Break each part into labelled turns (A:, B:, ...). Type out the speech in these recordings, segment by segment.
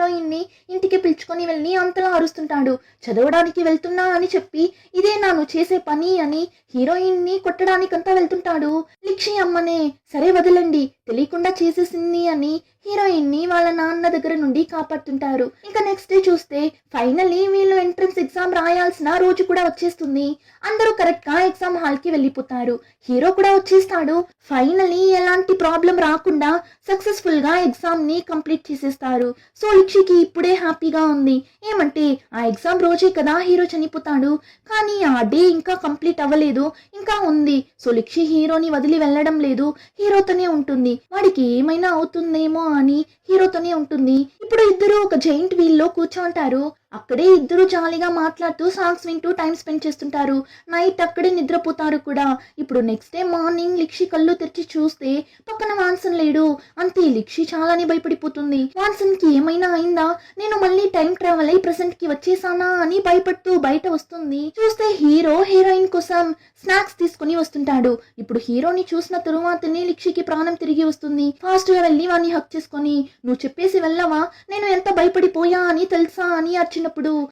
A: Heroine ని ఇంటికి పిలుచుకొని వెళ్ళి అంతలా అరుస్తుంటాడు. చదవడానికి వెళ్తున్నా అని చెప్పి ఇదే నాను చేసే పని అని హీరోయిన్ ని కొట్టడానికంతా వెళ్తుంటాడు. లిక్షి అమ్మనే సరే వదలండి తెలియకుండా చేసేసింది అని హీరోయిన్ ని వాళ్ళ నాన్న దగ్గర నుండి కాపాడుతుంటారు. ఇంకా నెక్స్ట్ డే చూస్తే ఫైనల్లీ వీళ్ళు ఎంట్రన్స్ ఎగ్జామ్ రాయాల్సిన రోజు కూడా వచ్చేస్తుంది. అందరూ కరెక్ట్ గా ఎగ్జామ్ హాల్ కి వెళ్ళిపోతారు. హీరో కూడా వచ్చేస్తాడు. ఫైనల్లీ ఎలాంటి ప్రాబ్లం రాకుండా సక్సెస్ఫుల్ గా ఎగ్జామ్ ని కంప్లీట్ చేసేస్తారు. సో లిక్షికి ఇప్పుడే హ్యాపీగా ఉంది. ఏమంటే ఆ ఎగ్జామ్ రోజే కదా హీరో చనిపోతాడు, కానీ ఆ డే ఇంకా కంప్లీట్ అవ్వలేదు, ఇంకా ఉంది. సో లిక్షి హీరోని వదిలి వెళ్ళడం లేదు, హీరోతోనే ఉంటుంది. వాడికి ఏమైనా అవుతుందేమో అని హీరోతోనే ఉంటుంది. ఇప్పుడు ఇద్దరు ఒక జైంట్ వీల్ లో కూర్చోంటారు. అక్కడే ఇద్దరు జాలీగా మాట్లాడుతూ సాంగ్స్ వింటూ టైం స్పెండ్ చేస్తుంటారు. నైట్ అక్కడే నిద్రపోతారు కూడా. ఇప్పుడు నెక్స్ట్ డే మార్నింగ్ లిక్షి కళ్ళు తెరిచి చూస్తే పక్కన వాన్సన్ లేడు. అంతే లిక్షి చాలానే భయపడిపోతుంది. వాన్సన్ కి ఏమైనా అయిందా, నేను మళ్ళీ టైం ట్రావెల్ అయి ప్రెసెంట్ కి వచ్చేసానా అని భయపడుతూ బయట వస్తుంది. చూస్తే హీరో హీరోయిన్ కోసం స్నాక్స్ తీసుకుని వస్తుంటాడు. ఇప్పుడు హీరోని చూసిన తరువాతనే లిక్షికి ప్రాణం తిరిగి వస్తుంది. ఫాస్ట్ గా వెళ్ళి వాడిని హక్ చేసుకొని నువ్వు చెప్పేసి వెళ్ళవా, నేను ఎంత భయపడిపోయా అని తెలుసా అని అర్చినప్పుడు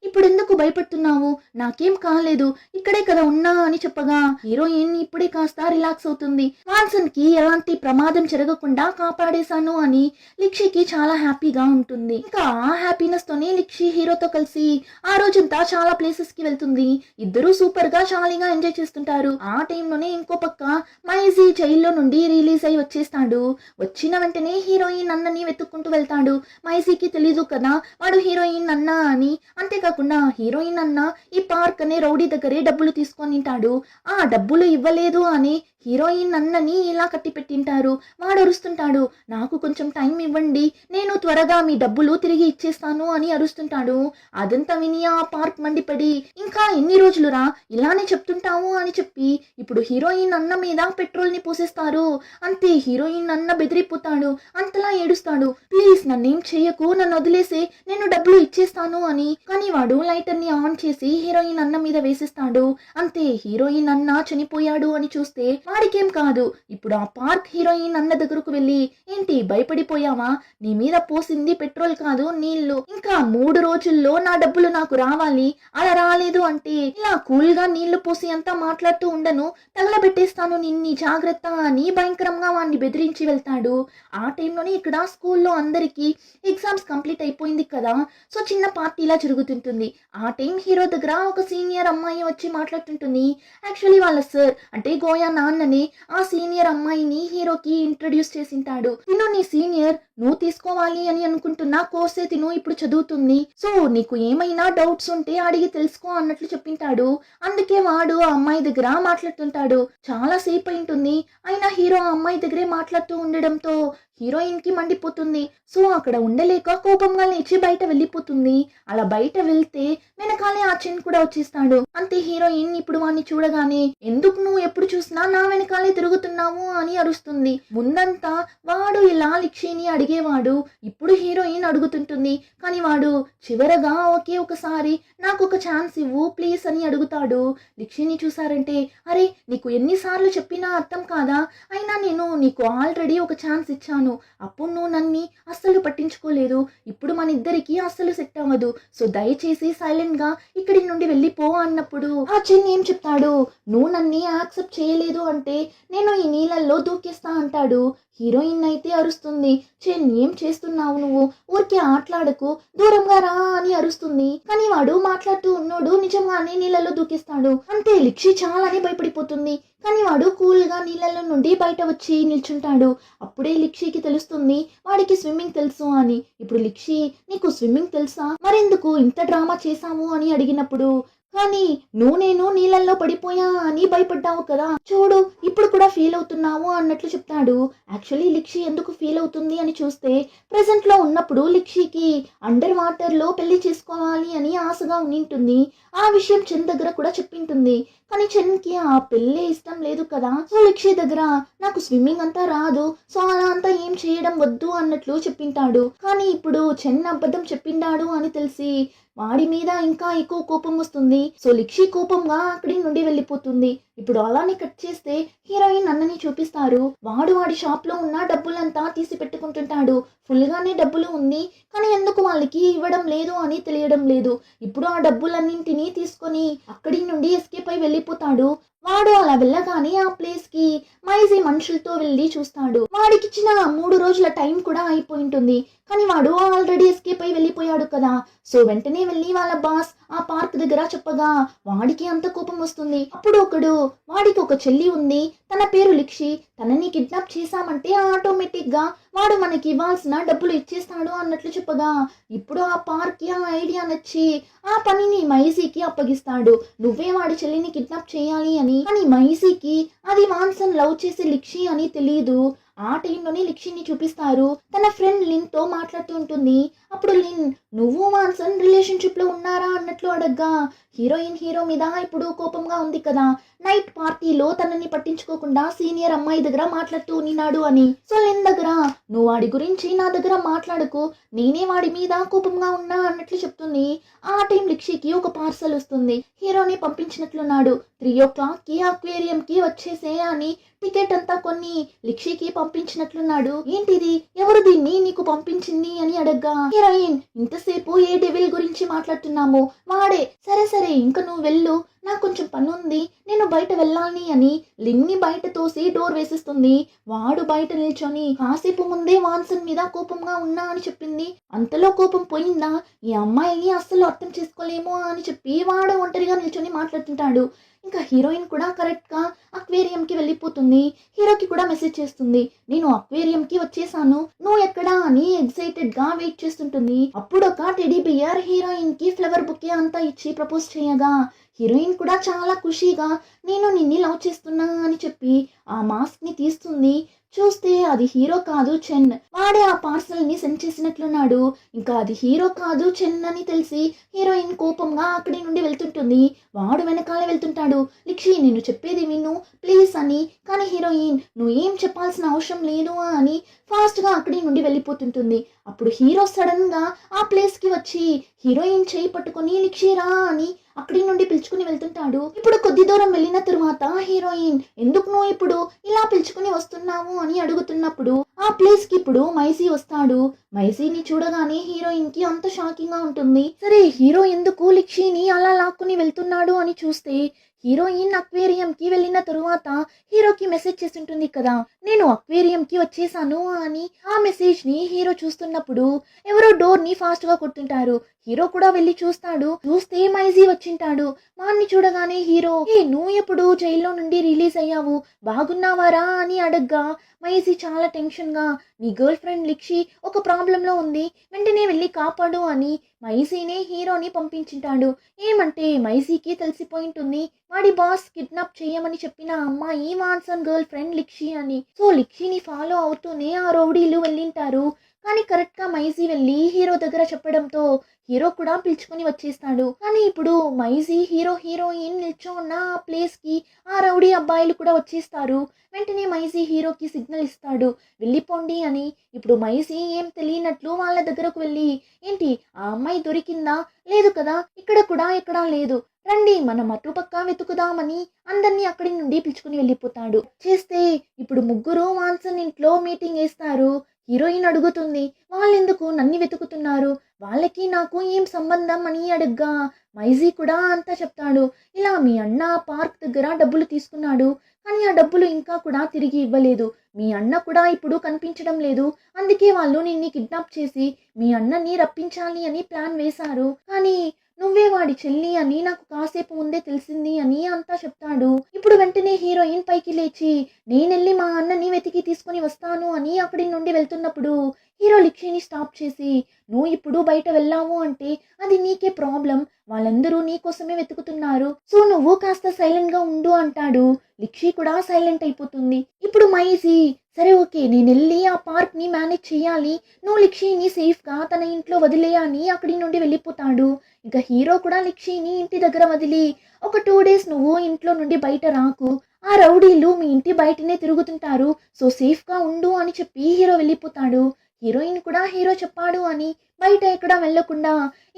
A: ఇప్పుడు ఎందుకు భయపడుతున్నావు, నాకేం కాలేదు, ఇక్కడే కదా ఉన్నా అని చెప్పగా హీరోయిన్ ఇప్పుడే కాస్త రిలాక్స్ అవుతుంది. వాన్సన్ కి ఎలాంటి ప్రమాదం జరగకుండా కాపాడేశాను అని లిక్షికి చాలా హ్యాపీగా ఉంటుంది. ఇంకా ఆ హ్యాపీనెస్ తోనే లిక్షి హీరోతో కలిసి ఆ రోజంతా చాలా ప్లేసెస్ కి వెళ్తుంది. ఇద్దరు సూపర్ గా జాలీగా ఎంజాయ్ చేస్తుంటారు. ఆ టైంలోనే ఇంకో పక్క మైజీ జైల్లో నుండి రిలీజ్ అయి వచ్చేస్తాడు. వచ్చిన వెంటనే హీరోయిన్ అన్నని వెతుక్కుంటూ వెళ్తాడు. మైజీకి తెలీదు కదా వాడు హీరోయిన్ అన్న అని. అంతేకాకుండా హీరోయిన్ అన్న ఈ పార్క్ అనే రౌడీ దగ్గరే డబ్బులు తీసుకొని ఉంటాడు. ఆ డబ్బులు ఇవ్వలేదు అని హీరోయిన్ అన్నని ఇలా కట్టి పెట్టింటారు. వాడు అరుస్తుంటాడు, నాకు కొంచెం టైం ఇవ్వండి, నేను త్వరగా మీ డబ్బులు తిరిగి ఇచ్చేస్తాను అని అరుస్తుంటాడు. అదంతా విని ఆ పార్క్ మండిపడి ఇంకా ఎన్ని రోజులురా ఇలానే చెప్తుంటావు అని చెప్పి ఇప్పుడు హీరోయిన్ అన్న మీద పెట్రోల్ ని పోసేస్తారు. అంతే హీరోయిన్ అన్న బెదిరిపోతాడు. అంతలా ఏడుస్తాడు, ప్లీజ్ నన్నేం చెయ్యకు, నన్ను వదిలేసే, నేను డబ్బులు ఇచ్చేస్తాను అని. కానీ వాడు లైటర్ ని ఆన్ చేసి హీరోయిన్ అన్న మీద వేసేస్తాడు. అంతే హీరోయిన్ అన్న చనిపోయాడు అని చూస్తే వాడికేం కాదు. ఇప్పుడు ఆ పార్క్ హీరోయిన్ అన్న దగ్గరకు వెళ్ళి ఏంటి భయపడిపోయావా, నీ మీద పోసింది పెట్రోల్ కాదు నీళ్లు, ఇంకా 3 రోజుల్లో నా డబ్బులు నాకు రావాలి, అలా రాలేదు అంటే ఇలా కూల్ గా నీళ్లు పోసి అంతా మాట్లాడుతూ ఉండను, తగలబెట్టేస్తాను నిన్ని, జాగ్రత్త అని భయంకరంగా వాడిని బెదిరించి వెళ్తాడు. ఆ టైంలోనే ఇక్కడ స్కూల్లో అందరికి ఎగ్జామ్స్ కంప్లీట్ అయిపోయింది కదా, సో చిన్న పార్టీలా జరుగుతుంటుంది. ఆ టైం హీరో దగ్గర ఒక సీనియర్ అమ్మాయి వచ్చి మాట్లాడుతుంటుంది. యాక్చువల్లీ వాళ్ళ సార్ అంటే గోయా నాన్నని ఆ సీనియర్ అమ్మాయిని హీరోకి ఇంట్రడ్యూస్ చేసింటాడు. తిను నీ సీనియర్, నువ్వు తీసుకోవాలి అని అనుకుంటున్న కోర్సే తిను ఇప్పుడు చదువుతుంది, సో నీకు ఏమైనా డౌట్స్ ఉంటే అడిగి తెలుసుకో అన్నట్లు చెప్పింటాడు. అందుకే వాడు ఆ అమ్మాయి దగ్గర మాట్లాడుతుంటాడు. చాలా సేపు అయింటుంది, అయినా హీరో ఆ అమ్మాయి దగ్గరే మాట్లాడుతూ ఉండడంతో హీరోయిన్ కి మండిపోతుంది. సో అక్కడ ఉండలేక కోపంగా లేచి బయట వెళ్ళిపోతుంది. అలా బయట వెళ్తే వెనకాలే ఆ చెన్ కూడా వచ్చేస్తాడు. అంతే హీరోయిన్ ఇప్పుడు వాడిని చూడగానే ఎందుకు నువ్వు ఎప్పుడు చూసినా నా వెనకాలే తిరుగుతున్నావు అని అరుస్తుంది. ముందంతా వాడు ఇలా లిక్షిని అడిగేవాడు, ఇప్పుడు హీరోయిన్ అడుగుతుంటుంది. కానీ వాడు చివరగా ఒకే ఒకసారి నాకు ఒక ఛాన్స్ ఇవ్వు ప్లీజ్ అని అడుగుతాడు. లిక్షిని చూసారంటే అరే నీకు ఎన్నిసార్లు చెప్పినా అర్థం కాదా, అయినా నేను నీకు ఆల్రెడీ ఒక ఛాన్స్ ఇచ్చాను, అప్పుడు నువ్వు నన్ను అస్సలు పట్టించుకోలేదు, ఇప్పుడు మన ఇద్దరికి అస్సలు సెట్ అవ్వదు, సో దయచేసి సైలెంట్ గా ఇక్కడి నుండి వెళ్ళిపో అన్నప్పుడు ఆ చెన్ ఏం చెప్తాడు, నువ్వు నన్ను యాక్సెప్ట్ చేయలేదు అంటే నేను ఈ నీళ్ళల్లో దూకేస్తా అంటాడు. హీరోయిన్ అయితే అరుస్తుంది, చెన్ ఏం చేస్తున్నావు నువ్వు, ఊరికే ఆటలాడకు, దూరంగా రా అని అరుస్తుంది. కానీ వాడు మాట్లాడుతూ ఉన్నోడు నిజంగానే నీళ్ళలో దూకిస్తాడు. అంతే లిక్షి చాలానే భయపడిపోతుంది. కానీ వాడు కూల్ గా నీళ్ళలో నుండి బయట వచ్చి నిల్చుంటాడు. అప్పుడే లిక్షికి తెలుస్తుంది వాడికి స్విమ్మింగ్ తెలుసు అని. ఇప్పుడు లిక్షి నీకు స్విమ్మింగ్ తెలుసా, మరెందుకు ఇంత డ్రామా చేశావు అని అడిగినప్పుడు కానీ నేను నీళ్ళల్లో పడిపోయా అని భయపడ్డావు కదా, చూడు ఇప్పుడు కూడా ఫీల్ అవుతున్నావు అన్నట్లు చెప్తాడు. యాక్చువల్లీ లిక్షి ఎందుకు ఫీల్ అవుతుంది అని చూస్తే ప్రెసెంట్ లో ఉన్నప్పుడు లిక్షికి అండర్ వాటర్ లో పెళ్లి చేసుకోవాలి అని ఆశగా ఉండింటుంది. ఆ విషయం చెన్ దగ్గర కూడా చెప్పింటుంది. కానీ చెన్ కి ఆ పెళ్ళే ఇష్టం లేదు కదా, సో లిక్షి దగ్గర నాకు స్విమ్మింగ్ అంతా రాదు, సో అలా అంతా ఏం చేయడం వద్దు అన్నట్లు చెప్పింటాడు. కానీ ఇప్పుడు చెన్ అబద్ధం చెప్పిండాడు అని తెలిసి వాడి మీద ఇంకా ఎక్కువ కోపం వస్తుంది. సో లిక్షి కోపంగా అక్కడి నుండి వెళ్ళిపోతుంది. ఇప్పుడు అలానే కట్ చేస్తే హీరోయిన్ అన్నని చూపిస్తారు. వాడి షాప్ లో ఉన్న డబ్బులంతా తీసి పెట్టుకుంటుంటాడు. ఫుల్ గానే డబ్బులు ఉంది, కానీ ఎందుకు వాళ్ళకి ఇవ్వడం లేదు అని తెలియడం లేదు. ఇప్పుడు ఆ డబ్బులన్నింటినీ తీసుకొని అక్కడి నుండి ఎస్కేప్ అయి వెళ్ళిపోతాడు. వాడు అలా వెళ్ళగానే ఆ ప్లేస్ కి మైజీ మనుషులతో వెళ్ళి చూస్తాడు. వాడికిచ్చిన 3 రోజుల టైం కూడా అయిపోయి ఉంటుంది, కానీ వాడు ఆల్రెడీ ఎస్కేప్ అయి వెళ్ళిపోయాడు కదా. సో వెంటనే వెళ్ళి వాళ్ళ బాస్ ఆ పార్క్ దగ్గర చెప్పగా వాడికి అంత కోపం వస్తుంది. అప్పుడు వాడికి ఒక చెల్లి ఉంది, తన పేరు లిక్షి. తనని కిడ్నాప్ చేశామంటే ఆటోమేటిక్ గా వాడు మనకి ఇవ్వాల్సిన డబ్బులు ఇచ్చేస్తాడు అన్నట్లు చెప్పగా ఇప్పుడు ఆ పార్క్ కి ఆ ఐడియా నచ్చి ఆ పనిని మైసీకి అప్పగిస్తాడు. నువ్వే వాడి చెల్లిని కిడ్నాప్ చేయాలి అని. కానీ మైసీకి అది మాన్సన్ లవ్ చేసే లిక్షి అని తెలియదు. ఆ టైంలోనే లిక్షిని చూపిస్తారు. తన ఫ్రెండ్ లిన్ తో మాట్లాడుతూ ఉంటుంది. అప్పుడు లిన్, నువ్వు మాన్సన్ రిలేషన్షిప్ లో ఉన్నారా అన్నట్లు అడగ్గా హీరోయిన్ హీరో మీద ఇప్పుడు కోపంగా ఉంది కదా. నైట్ పార్టీలో తనని పట్టించుకోకుండా సీనియర్ అమ్మాయి దగ్గర మాట్లాడుతూ ఉన్నాడు అని. సో లిన్ దగ్గర, నువ్వు వాడి గురించి నా దగ్గర మాట్లాడకు, నేనే వాడి మీద కోపంగా ఉన్నా అన్నట్లు చెప్తుంది. ఆ టైం లిక్షికి ఒక పార్సల్ వస్తుంది. హీరోని పంపించినట్లున్నాడు. 3 o'clock కి అక్వేరియం కి వచ్చేసే అని టికెట్ అంతా కొన్ని లిక్షికి పంపించినట్లున్నాడు. ఏంటిది, ఎవరు దీన్ని నీకు పంపించింది అని అడగ్గా హీరోయిన్, ఇంతసేపు ఏ డెవిల్ గురించి మాట్లాడుతున్నాము, వాడే. సరే సరే ఇంకా నువ్వు వెళ్ళు, నాకు కొంచెం పని ఉంది, నేను బయట వెళ్ళాలి అని లిన్ని బయట తోసి డోర్ వేసిస్తుంది. వాడు బయట నిల్చొని కాసేపు ముందే వాన్సన్ మీద కోపంగా ఉన్నా అని చెప్పింది. అంతలో కోపం పోయిందా, ఈ అమ్మాయిని అస్సలు అర్థం చేసుకోలేమో అని చెప్పి వాడు ఒంటరిగా నిల్చొని మాట్లాడుతుంటాడు. ఇంకా హీరోయిన్ కూడా కరెక్ట్ గా అక్వేరియం కి వెళ్ళిపోతుంది. హీరోకి కూడా మెసేజ్ చేస్తుంది, నేను అక్వేరియం కి వచ్చేసాను, నువ్వు ఎక్కడా అని ఎక్సైటెడ్ గా వెయిట్ చేస్తుంటుంది. అప్పుడు ఒక టెడీ బియర్ హీరోయిన్ కి ఫ్లవర్ బుకే అంతా ఇచ్చి ప్రపోజ్ చేయగా హీరోయిన్ కూడా చాలా ఖుషీగా నేను నిన్ని లవ్ చేస్తున్నా అని చెప్పి ఆ మాస్క్ ని తీస్తుంది. చూస్తే అది హీరో కాదు, చెన్. వాడే ఆ పార్సల్ ని సెండ్ చేసినట్లున్నాడు. ఇంకా అది హీరో కాదు, చెన్ అని తెలిసి హీరోయిన్ కోపంగా అక్కడి నుండి వెళ్తుంటుంది. వాడు వెనకాలే వెళ్తుంటాడు. లిక్షి, నేను చెప్పేది విను ప్లీజ్ అని. కానీ హీరోయిన్, నువ్వు ఏం చెప్పాల్సిన అవసరం లేదు అని ఫాస్ట్ గా అక్కడి నుండి వెళ్ళిపోతుంటుంది. అప్పుడు హీరో సడన్ గా ఆ ప్లేస్ కి వచ్చి హీరోయిన్ చేయి పట్టుకొని లిక్షి రా అని అక్కడి నుండి పిలుచుకుని వెళ్తుంటాడు. ఇప్పుడు కొద్ది దూరం వెళ్ళిన తరువాత హీరోయిన్, ఎందుకు నువ్వు ఇప్పుడు ఇలా పిలుచుకుని వస్తున్నావు అని అడుగుతున్నప్పుడు ఆ ప్లేస్ కి ఇప్పుడు మైసీ వస్తాడు. మైసీని చూడగానే హీరోయిన్ కి అంత షాకింగ్ గా ఉంటుంది. సరే హీరో ఎందుకు లిక్షిని అలా లాక్కుని వెళ్తున్నాడు అని చూస్తే హీరోయిన్ అక్వేరియం కి వెళ్ళిన తరువాత హీరోకి మెసేజ్ చేస్తుంటుంది కదా, నేను అక్వేరియం కి వచ్చేసాను అని. ఆ మెసేజ్ ని హీరో చూస్తున్నప్పుడు ఎవరో డోర్ ని ఫాస్ట్ గా కొడుతుంటారు. హీరో కూడా వెళ్ళి చూస్తాడు. చూస్తే మైజీ వచ్చింటాడు. వాణ్ణి చూడగానే హీరో, నువ్వు ఎప్పుడు జైల్లో నుండి రిలీజ్ అయ్యావు, బాగున్నావారా అని అడగ్గా మైజీ చాలా టెన్షన్ గా, నీ గర్ల్ ఫ్రెండ్ లిక్షి ఒక ప్రాబ్లం లో ఉంది, వెంటనే వెళ్ళి కాపాడు అని మైజీనే హీరోని పంపించింటాడు. ఏమంటే మైజీకి తెలిసిపోయింటుంది వాడి బాస్ కిడ్నాప్ చేయమని చెప్పిన అమ్మాయి వాన్సన్ గర్ల్ ఫ్రెండ్ లిక్షి అని. సో లిక్షిని ఫాలో అవుతూనే ఆ రౌడీలు వెళ్ళింటారు. కానీ కరెక్ట్ గా మైజీ వెళ్ళి హీరో దగ్గర చెప్పడంతో హీరో కూడా పిలుచుకొని వచ్చేస్తాడు. కానీ ఇప్పుడు మైజీ హీరోయిన్ నిల్చో ఉన్న ఆ ప్లేస్ కి ఆ రౌడీ అబ్బాయిలు కూడా వచ్చేస్తారు. వెంటనే మైజీ హీరోకి సిగ్నల్ ఇస్తాడు, వెళ్ళిపోండి అని. ఇప్పుడు మైజీ ఏం తెలియనట్లు వాళ్ళ దగ్గరకు వెళ్ళి, ఏంటి ఆ అమ్మాయి దొరికిందా, లేదు కదా, ఇక్కడ కూడా ఎక్కడా లేదు, రండి మనం అటుపక్క వెతుకుదామని అందరినీ అక్కడి నుండి పిలుచుకుని వెళ్ళిపోతాడు. చేస్తే ఇప్పుడు ముగ్గురు వాన్సన్ ఇంట్లో మీటింగ్ వేస్తారు. హీరోయిన్ అడుగుతుంది, వాళ్ళెందుకు నన్ను వెతుకుతున్నారు, వాళ్ళకి నాకు ఏం సంబంధం అని అడగ్గా మైజీ కూడా అంతా చెప్తాడు. ఇలా మీ అన్న పార్క్ దగ్గర డబ్బులు తీసుకున్నాడు, కానీ ఆ డబ్బులు ఇంకా కూడా తిరిగి ఇవ్వలేదు. మీ అన్న కూడా ఇప్పుడు కనిపించడం లేదు, అందుకే వాళ్ళు నిన్ను కిడ్నాప్ చేసి మీ అన్నని రప్పించాలి అని ప్లాన్ వేశారు. కానీ నువ్వే వాడి చెల్లి అని నాకు కాసేపు ముందే తెలిసింది అని అంతా చెప్తాడు. ఇప్పుడు వెంటనే హీరోయిన్ పైకి లేచి, నేనెళ్ళి మా అన్నని వెతికి తీసుకుని వస్తాను అని అక్కడి నుండి వెళ్తున్నప్పుడు హీరో లిక్షిని స్టాప్ చేసి, నువ్వు ఇప్పుడు బయట వెళ్ళావు అంటే అది నీకే ప్రాబ్లం, వాళ్ళందరూ నీ కోసమే వెతుకుతున్నారు, సో నువ్వు కాస్త సైలెంట్ గా ఉండు అంటాడు. లిక్షి కూడా సైలెంట్ అయిపోతుంది. ఇప్పుడు మైజీ, సరే ఓకే నేను వెళ్ళి ఆ పార్క్ ని మేనేజ్ చేయాలి, నువ్వు లిక్షిని సేఫ్ గా తన ఇంట్లో వదిలేయని అక్కడి నుండి వెళ్ళిపోతాడు. ఇంకా హీరో కూడా లిక్షిని ఇంటి దగ్గర వదిలి, ఒక 2 days నువ్వు ఇంట్లో నుండి బయట రాకు, ఆ రౌడీలు మీ ఇంటి బయటనే తిరుగుతుంటారు, సో సేఫ్ గా ఉండు అని చెప్పి హీరో వెళ్ళిపోతాడు. హీరోయిన్ కూడా హీరో చెప్పాడు అని బయట ఎక్కడా వెళ్లకుండా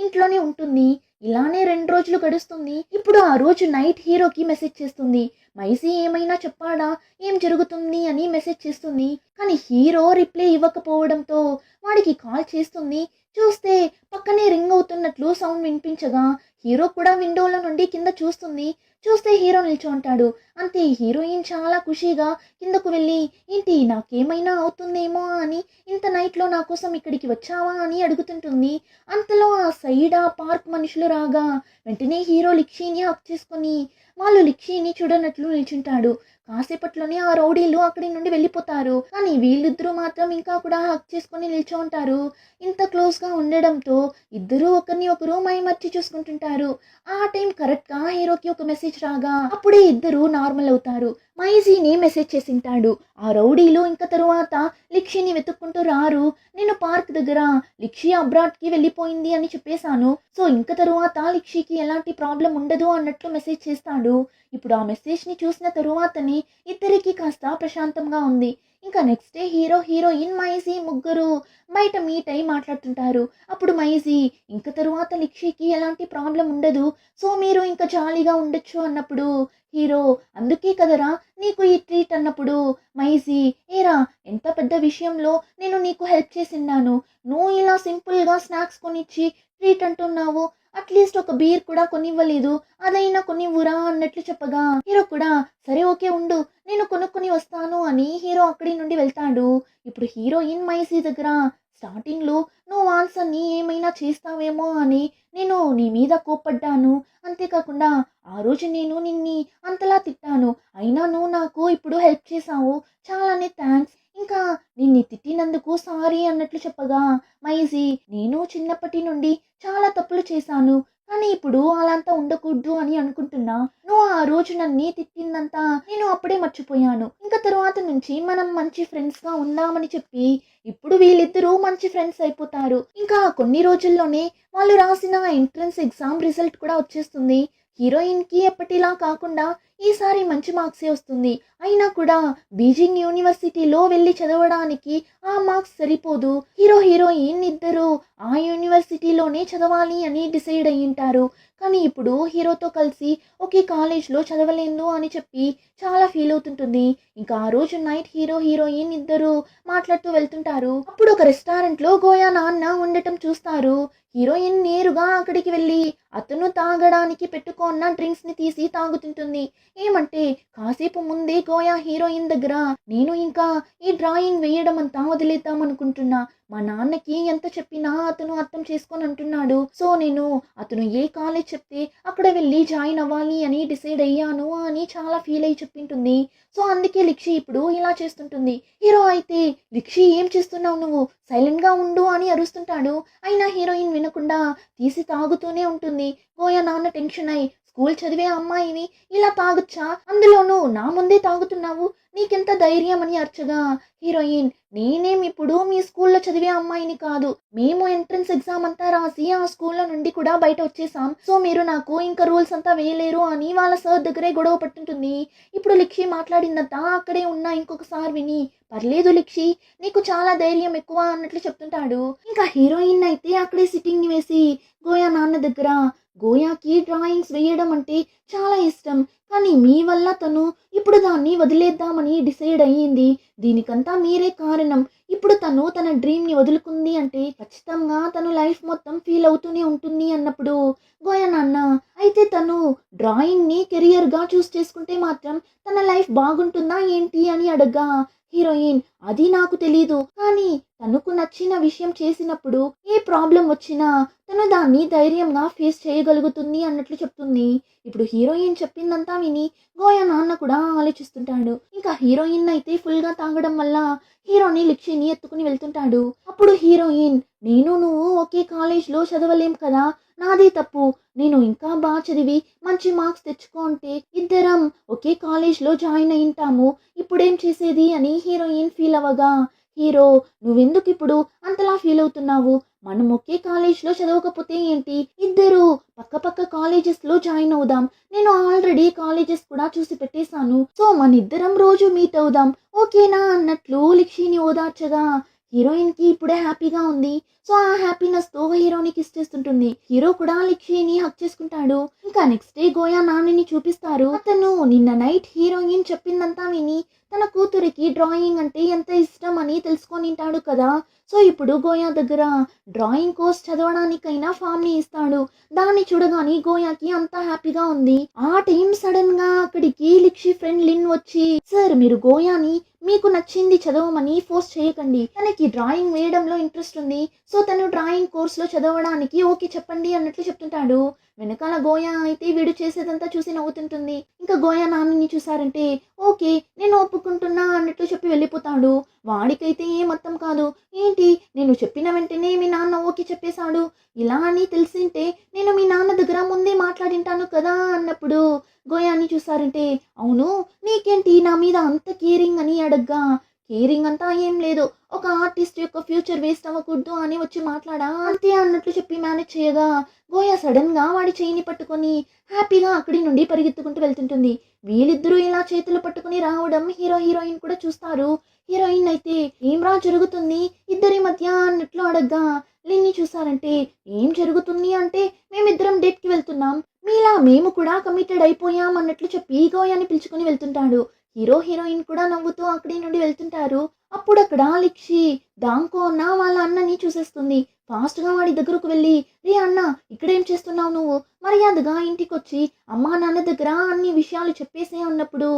A: ఇంట్లోనే ఉంటుంది. ఇలానే 2 రోజులు గడుస్తుంది. ఇప్పుడు ఆ రోజు నైట్ హీరోకి మెసేజ్ చేస్తుంది, మైసీ ఏమైనా చెప్పాడా, ఏం జరుగుతుంది అని మెసేజ్ చేస్తుంది. కానీ హీరో రిప్లై ఇవ్వకపోవడంతో వాడికి కాల్ చేస్తుంది. చూస్తే పక్కనే రింగ్ అవుతున్నట్లు సౌండ్ వినిపించగా హీరో కూడా విండోలో నుండి కింద చూస్తుంది. చూస్తే హీరో నిల్చో ఉంటాడు. అంతే హీరోయిన్ చాలా ఖుషీగా కిందకు వెళ్ళి, ఏంటి నాకేమైనా అవుతుందేమో అని ఇంత నైట్లో నా కోసం ఇక్కడికి వచ్చావా అని అడుగుతుంటుంది. అంతలో ఆ సైడ్ ఆ పార్క్ మనుషులు రాగా వెంటనే హీరో లిక్షీని హక్ చేసుకొని వాళ్ళు లిక్షీని చూడనట్లు నిల్చుంటాడు. కాసేపట్లోనే ఆ రౌడీలు అక్కడి నుండి వెళ్ళిపోతారు. కానీ వీళ్ళిద్దరూ మాత్రం ఇంకా కూడా హక్ చేసుకొని నిల్చో ఉంటారు. ఇంత క్లోజ్గా ఉండడంతో ఇద్దరూ ఒకరిని ఒకరు మైమర్చి చూసుకుంటుంటారు. ఆ టైం కరెక్ట్గా హీరోకి ఒక మెసేజ్ రాగా అప్పుడే ఇద్దరు నార్మల్ అవుతారు. మైజీని మెసేజ్ చేసింటాడు. ఆ రౌడీలు ఇంకా తరువాత లిక్షిని వెతుక్కుంటూ రారు. నేను పార్క్ దగ్గర లిక్షి అబ్రాడ్కి వెళ్ళిపోయింది అని చెప్పేశాను. సో ఇంకా తరువాత లిక్షికి ఎలాంటి ప్రాబ్లం ఉండదు అన్నట్లు మెసేజ్ చేస్తాడు. ఇప్పుడు ఆ మెసేజ్ని చూసిన తరువాతనే ఇద్దరికి కాస్త ప్రశాంతంగా ఉంది. ఇంకా నెక్స్ట్ డే హీరో హీరోయిన్ మైజీ ముగ్గురు బయట మీట్ అయి మాట్లాడుతుంటారు. అప్పుడు మైజీ ఇంకా తరువాత లిక్షికి ఎలాంటి ప్రాబ్లం ఉండదు, సో మీరు ఇంకా జాలీగా ఉండొచ్చు అన్నప్పుడు హీరో అందుకే కదరా నీకు ఈ ట్రీట్ అన్నప్పుడు మైజీ ఏరా ఎంత పెద్ద విషయంలో నేను నీకు హెల్ప్ చేసిన్నాను, నువ్వు ఇలా సింపుల్గా స్నాక్స్ కొనిచ్చి ట్రీట్ అంటున్నావు, అట్లీస్ట్ ఒక బీర్ కూడా కొనివ్వలేదు, అదైనా కొనివ్వురా అన్నట్లు చెప్పగా హీరో కూడా సరే ఓకే ఉండు నేను కొనుక్కొని వస్తాను అని హీరో అక్కడి నుండి వెళ్తాడు. ఇప్పుడు హీరోయిన్ మైజీ దగ్గర స్టార్టింగ్లో నువ్వు వాన్సన్ని ఏమైనా చేస్తావేమో అని నేను నీ మీద కోప్పడ్డాను, అంతేకాకుండా ఆ రోజు నేను నిన్ని అంతలా తిట్టాను, అయినా నువ్వు నాకు ఇప్పుడు హెల్ప్ చేశావు, చాలానే థ్యాంక్స్, ఇంకా నిన్ను తిట్టినందుకు సారీ అన్నట్లు చెప్పగా మైజీ నేను చిన్నప్పటి నుండి చాలా తప్పులు చేశాను, కానీ ఇప్పుడు అలాంతా ఉండకూడదు అని అనుకుంటున్నా, నువ్వు ఆ రోజు నన్ను తిట్టిందంతా నేను అప్పుడే మర్చిపోయాను, ఇంకా తరువాత నుంచి మనం మంచి ఫ్రెండ్స్గా ఉందామని చెప్పి ఇప్పుడు వీళ్ళిద్దరూ మంచి ఫ్రెండ్స్ అయిపోతారు. ఇంకా కొన్ని రోజుల్లోనే వాళ్ళు రాసిన ఎంట్రన్స్ ఎగ్జామ్ రిజల్ట్ కూడా వచ్చేస్తుంది. హీరోయిన్కి ఎప్పటిలా కాకుండా ఈసారి మంచి మార్క్సే వస్తుంది. అయినా కూడా బీజింగ్ యూనివర్సిటీలో వెళ్ళి చదవడానికి ఆ మార్క్స్ సరిపోదు. హీరో హీరోయిన్ ఇద్దరు ఆ యూనివర్సిటీలోనే చదవాలి అని డిసైడ్ అయ్యింటారు. కానీ ఇప్పుడు హీరోతో కలిసి ఒకే కాలేజ్లో చదవలేదు అని చెప్పి చాలా ఫీల్ అవుతుంటుంది. ఇంకా ఆ రోజు నైట్ హీరో హీరోయిన్ ఇద్దరు మాట్లాడుతూ వెళ్తుంటారు. అప్పుడు ఒక రెస్టారెంట్లో గోయా నాన్న ఉండటం చూస్తారు. హీరోయిన్ నేరుగా అక్కడికి వెళ్ళి అతను తాగడానికి పెట్టుకున్న డ్రింక్స్ని తీసి తాగుతుంటుంది. ఏమంటే కాసేపు ముందే గోయా హీరోయిన్ దగ్గర నేను ఇంకా ఈ డ్రాయింగ్ వేయడం అంతా వదిలేద్దాం అనుకుంటున్నా, మా నాన్నకి ఎంత చెప్పినా అతను అర్థం చేసుకొని అంటున్నాడు, సో నేను అతను ఏ కాలేజ్ చెప్తే అక్కడ వెళ్ళి జాయిన్ అవ్వాలి అని డిసైడ్ అయ్యాను అని చాలా ఫీల్ అయ్యి చెప్పింటుంది. సో అందుకే లిక్షి ఇప్పుడు ఇలా చేస్తుంటుంది. హీరో అయితే లిక్షి ఏం చేస్తున్నావు నువ్వు, సైలెంట్గా ఉండు అని అరుస్తుంటాడు. అయినా హీరోయిన్ వినకుండా తీసి తాగుతూనే ఉంటుంది. గోయా నాన్న టెన్షన్ అయి స్కూల్ చదివే అమ్మాయివి ఇలా తాగొచ్చా, అందులోనూ నా ముందే తాగుతున్నావు, నీకెంత ధైర్యం అని అర్చగా హీరోయిన్ నేనేం ఇప్పుడు మీ స్కూల్లో చదివే అమ్మాయిని కాదు, మేము ఎంట్రన్స్ ఎగ్జామ్ అంతా రాసి ఆ స్కూల్లో నుండి కూడా బయట వచ్చేసాం, సో మీరు నాకు ఇంకా రూల్స్ అంతా వేయలేరు అని వాళ్ళ సార్ దగ్గరే గొడవ పట్టుంటుంది. ఇప్పుడు లిక్షి మాట్లాడిందంతా అక్కడే ఉన్న ఇంకొక సార్ విని పర్లేదు లిక్షి నీకు చాలా ధైర్యం ఎక్కువ అన్నట్లు చెప్తుంటాడు. ఇంకా హీరోయిన్ అయితే అక్కడే సిట్టింగ్ని వేసి గోయా నాన్న దగ్గర గోయాకి డ్రాయింగ్స్ వేయడం అంటే చాలా ఇష్టం, కానీ మీ వల్ల తను ఇప్పుడు దాన్ని వదిలేద్దామని డిసైడ్ అయ్యింది, దీనికంతా మీరే కారణం, ఇప్పుడు తను తన డ్రీమ్ని వదులుకుంది అంటే ఖచ్చితంగా తను లైఫ్ మొత్తం ఫీల్ అవుతూనే ఉంటుంది అన్నప్పుడు గోయా నాన్న అయితే తను డ్రాయింగ్ని కెరియర్గా చూస్ చేసుకుంటే మాత్రం తన లైఫ్ బాగుంటుందా ఏంటి అని అడగ్గా హీరోయిన్ అది నాకు తెలీదు, కానీ తనకు నచ్చిన విషయం చేసినప్పుడు ఏ ప్రాబ్లం వచ్చినా తను దాన్ని ధైర్యంగా ఫేస్ చేయగలుగుతుంది అన్నట్లు చెప్తుంది. ఇప్పుడు హీరోయిన్ చెప్పిందంతా విని గోయా నాన్న కూడా ఆలోచిస్తుంటాడు. ఇంకా హీరోయిన్ అయితే ఫుల్గా తాగడం వల్ల హీరోని లిక్షిని ఎత్తుకుని వెళ్తుంటాడు. అప్పుడు హీరోయిన్ నేను నువ్వు ఒకే కాలేజ్లో చదవలేం కదా, నాదే తప్పు, నేను ఇంకా బాగా చదివి మంచి మార్క్స్ తెచ్చుకుంటే ఇద్దరం ఒకే కాలేజ్లో జాయిన్ అయింటాము, ఇప్పుడేం చేసేది అని హీరోయిన్ ఫీల్ అవ్వగా హీరో నువ్వెందుకు ఇప్పుడు అంతలా ఫీల్ అవుతున్నావు, మనం ఒకే కాలేజ్లో చదవకపోతే ఏంటి, ఇద్దరు పక్క పక్క కాలేజెస్లో జాయిన్ అవుదాం, నేను ఆల్రెడీ కాలేజెస్ కూడా చూసి పెట్టేశాను, సో మన ఇద్దరం రోజు మీట్ అవుదాం ఓకేనా అన్నట్లు లిక్షిని ఓదార్చగా హీరోయిన్ కి ఇప్పుడే హ్యాపీగా ఉంది. సో ఆ హ్యాపీనెస్ తో హీరోని కిస్ చేస్తుంటుంది. హీరో కూడా లిక్షిని హక్ చేసుకుంటాడు. ఇంకా నెక్స్ట్ డే గోయా నాన్నని చూపిస్తారు. అతను నిన్న నైట్ హీరోయిన్ చెప్పిందంతా విని తన కూతురికి డ్రాయింగ్ అంటే ఎంత ఇష్టం అని తెలుసుకొనింటాడు కదా. సో ఇప్పుడు గోయా దగ్గర డ్రాయింగ్ కోర్స్ చదవడానికైనా ఫామ్ ని ఇస్తాడు. దాన్ని చూడగానే గోయాకి అంతా హ్యాపీగా ఉంది. ఆ టైం సడన్ గా అక్కడికి లిక్షి ఫ్రెండ్ లిన్ వచ్చి, సార్ మీరు గోయాని మీకు నచ్చింది చదవమని ఫోర్స్ చేయకండి, తనకి డ్రాయింగ్ వేయడంలో ఇంట్రెస్ట్ ఉంది, సో తను డ్రాయింగ్ కోర్స్ లో చదవడానికి ఓకే చెప్పండి అన్నట్లు చెప్తుంటాడు. వెనకాల గోయా అయితే వీడు చేసేదంతా చూసి నవ్వుతుంటుంది. ఇంకా గోయా నాన్నని చూసారంటే ఓకే నేను ఒప్పుకుంటున్నా అన్నట్లు చెప్పి వెళ్ళిపోతాడు. వాడికైతే ఏం అర్థం కాదు. ఏంటి నేను చెప్పిన వెంటనే మీ నాన్న ఓకే చెప్పేశాడు, ఇలా అని తెలిసింటే నేను మీ నాన్న దగ్గర ముందే మాట్లాడింటాను కదా అన్నప్పుడు గోయాని చూసారంటే అవును నీకేంటి నా మీద అంత కేరింగ్ అని అడగ్గా, కేరింగ్ అంతా ఏం లేదు, ఒక ఆర్టిస్ట్ యొక్క ఫ్యూచర్ వేస్ట్ అవ్వకూడదు అని వచ్చి మాట్లాడా అంతే అన్నట్లు చెప్పి మేనేజ్ చేయగా గోయా సడన్ గా వాడి చేయిని పట్టుకొని హ్యాపీగా అక్కడి నుండి పరిగెత్తుకుంటూ వెళ్తుంటుంది. వీళ్ళిద్దరూ ఇలా చేతులు పట్టుకుని రావడం హీరో హీరోయిన్ కూడా చూస్తారు. హీరోయిన్ అయితే ఏం జరుగుతుంది ఇద్దరి మధ్య అన్నట్లు అడగ్గా లిన్ని చూసారంటే ఏం జరుగుతుంది అంటే మేమిద్దరం డేట్ కి వెళ్తున్నాం, మీలా మేము కూడా కమిటెడ్ అయిపోయాం అన్నట్లు చెప్పి గోయాని పిలుచుకుని వెళ్తుంటాడు. హీరో హీరోయిన్ కూడా నవ్వుతూ అక్కడి నుండి వెళ్తుంటారు. అప్పుడు అక్కడ లిక్షి దాంకో ఉన్న వాళ్ళ అన్నని చూసేస్తుంది. ఫాస్ట్ గా వాడి దగ్గరకు వెళ్ళి, రే అన్న ఇక్కడేం చేస్తున్నావు నువ్వు, మర్యాదగా ఇంటికి వచ్చి అమ్మా నాన్న దగ్గర అన్ని విషయాలు చెప్పేసే అన్నప్పుడు,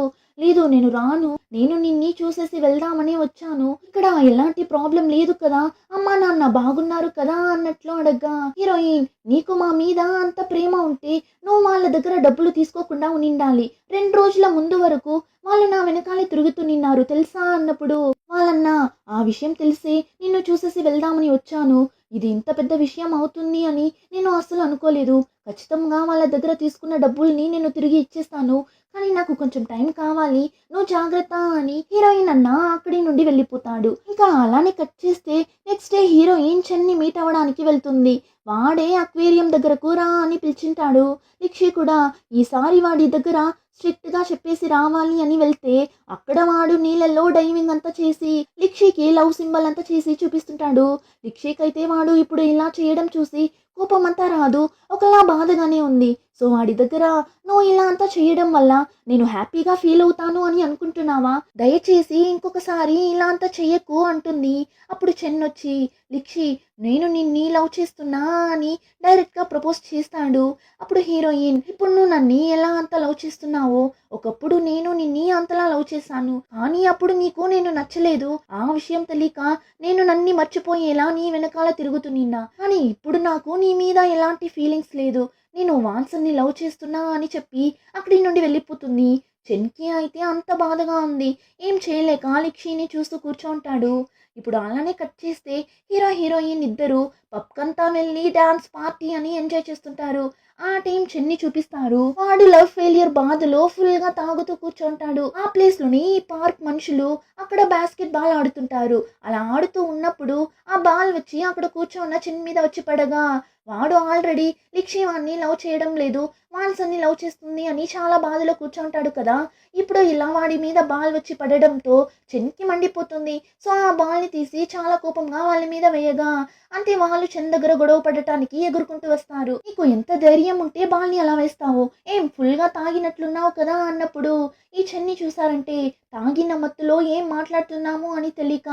A: లేదు నేను రాను, నేను నిన్ని చూసేసి వెళ్దామని వచ్చాను, ఇక్కడ ఎలాంటి ప్రాబ్లం లేదు కదా, అమ్మా నాన్న బాగున్నారు కదా అన్నట్లు అడగ్గా హీరోయిన్, నీకు మా మీద అంత ప్రేమ ఉంటే నువ్వు వాళ్ళ దగ్గర డబ్బులు తీసుకోకుండా ఉనిండాలి, 2 రోజుల ముందు వరకు వాళ్ళు నా వెనకాలే తిరుగుతూ నిన్నారు తెలుసా అన్నప్పుడు వాళ్ళన్న, ఆ విషయం తెలిసే నిన్ను చూసేసి వెళ్దామని వచ్చాను, ఇది ఇంత పెద్ద విషయం అవుతుంది అని నేను అస్సలు అనుకోలేదు, ఖచ్చితంగా వాళ్ళ దగ్గర తీసుకున్న డబ్బుల్ని నేను తిరిగి ఇచ్చేస్తాను, కానీ నాకు కొంచెం టైం కావాలి, నువ్వు జాగ్రత్త అని హీరోయిన్ అన్న అక్కడి నుండి వెళ్ళిపోతాడు. ఇంకా అలానే కట్ చేస్తే నెక్స్ట్ డే హీరోయిన్ చెన్ని మీట్ అవ్వడానికి వెళ్తుంది. వాడే అక్వేరియం దగ్గరకు రా అని పిలిచింటాడు. లిక్షి కూడా ఈసారి వాడి దగ్గర స్ట్రిక్ట్ గా చెప్పేసి రావాలి అని వెళ్తే అక్కడ వాడు నీళ్ళల్లో డైవింగ్ అంతా చేసి లిక్షికి లవ్ సింబల్ అంతా చేసి చూపిస్తుంటాడు. లిక్షికైతే వాడు ఇప్పుడు ఇలా చేయడం చూసి కోపం అంతా రాదు, ఒకలా బాధగానే ఉంది. సో వాడి దగ్గర నువ్వు ఇలా అంతా చేయడం వల్ల నేను హ్యాపీగా ఫీల్ అవుతాను అని అనుకుంటున్నావా, దయచేసి ఇంకొకసారి ఇలా అంతా చెయ్యకు అంటుంది. అప్పుడు చెన్నొచ్చి, లిక్షి నేను నిన్ని లవ్ చేస్తున్నా అని డైరెక్ట్ గా ప్రపోజ్ చేస్తాడు. అప్పుడు హీరోయిన్, ఇప్పుడు నువ్వు నన్ను ఎలా అంత లవ్ చేస్తున్నావో, ఒకప్పుడు నేను నిన్ని అంతలా లవ్ చేశాను, కానీ అప్పుడు నీకు నేను నచ్చలేదు, ఆ విషయం తెలియక నేను నన్ని మర్చిపోయేలా నీ వెనకాల తిరుగుతున్నా, కానీ ఇప్పుడు నాకు నీ మీద ఎలాంటి ఫీలింగ్స్ లేదు, నేను వాన్సన్ని లవ్ చేస్తున్నా అని చెప్పి అక్కడి నుండి వెళ్ళిపోతుంది. చెన్కి అయితే అంత బాధగా ఉంది, ఏం చేయలేక లిక్షిని చూస్తూ కూర్చోంటాడు. ఇప్పుడు అలానే కట్ చేస్తే హీరో హీరోయిన్ ఇద్దరు పబ్కంతా వెళ్ళి డాన్స్ పార్టీ అని ఎంజాయ్ చేస్తుంటారు. ఆ టైం చెన్ని చూపిస్తారు. వాడు లవ్ ఫెయిలియర్ బాధలో ఫుల్ గా తాగుతూ కూర్చుంటాడు. ఆ ప్లేస్ లోని పార్క్ మనుషులు అక్కడ బాస్కెట్ బాల్ ఆడుతుంటారు. అలా ఆడుతూ ఉన్నప్పుడు ఆ బాల్ వచ్చి అక్కడ కూర్చోన్న చెన్ని మీద వచ్చి పడగా వాడు ఆల్రెడీ లిక్షి వాణ్ణి లవ్ చేయడం లేదు, వాన్సన్ని లవ్ చేస్తుంది అని చాలా బాధలో కూర్చుంటాడు కదా. ఇప్పుడు ఇలా వాడి మీద బాల్ వచ్చి పడడంతో చెన్కి మండిపోతుంది. సో ఆ బాల్ ని తీసి చాలా కోపంగా వాళ్ళ మీద వేయగా అంతే వాళ్ళు చెన్ దగ్గర గొడవ పడటానికి ఎగురుకుంటూ వస్తారు. నీకు ఎంత ధైర్యం ఉంటే బాల్ ని అలా వేస్తావు, ఏం ఫుల్ గా తాగినట్లున్నావు కదా అన్నప్పుడు ఈ చెన్ని చూసారంటే తాగిన మత్తులో ఏం మాట్లాడుతున్నాము అని తెలియక,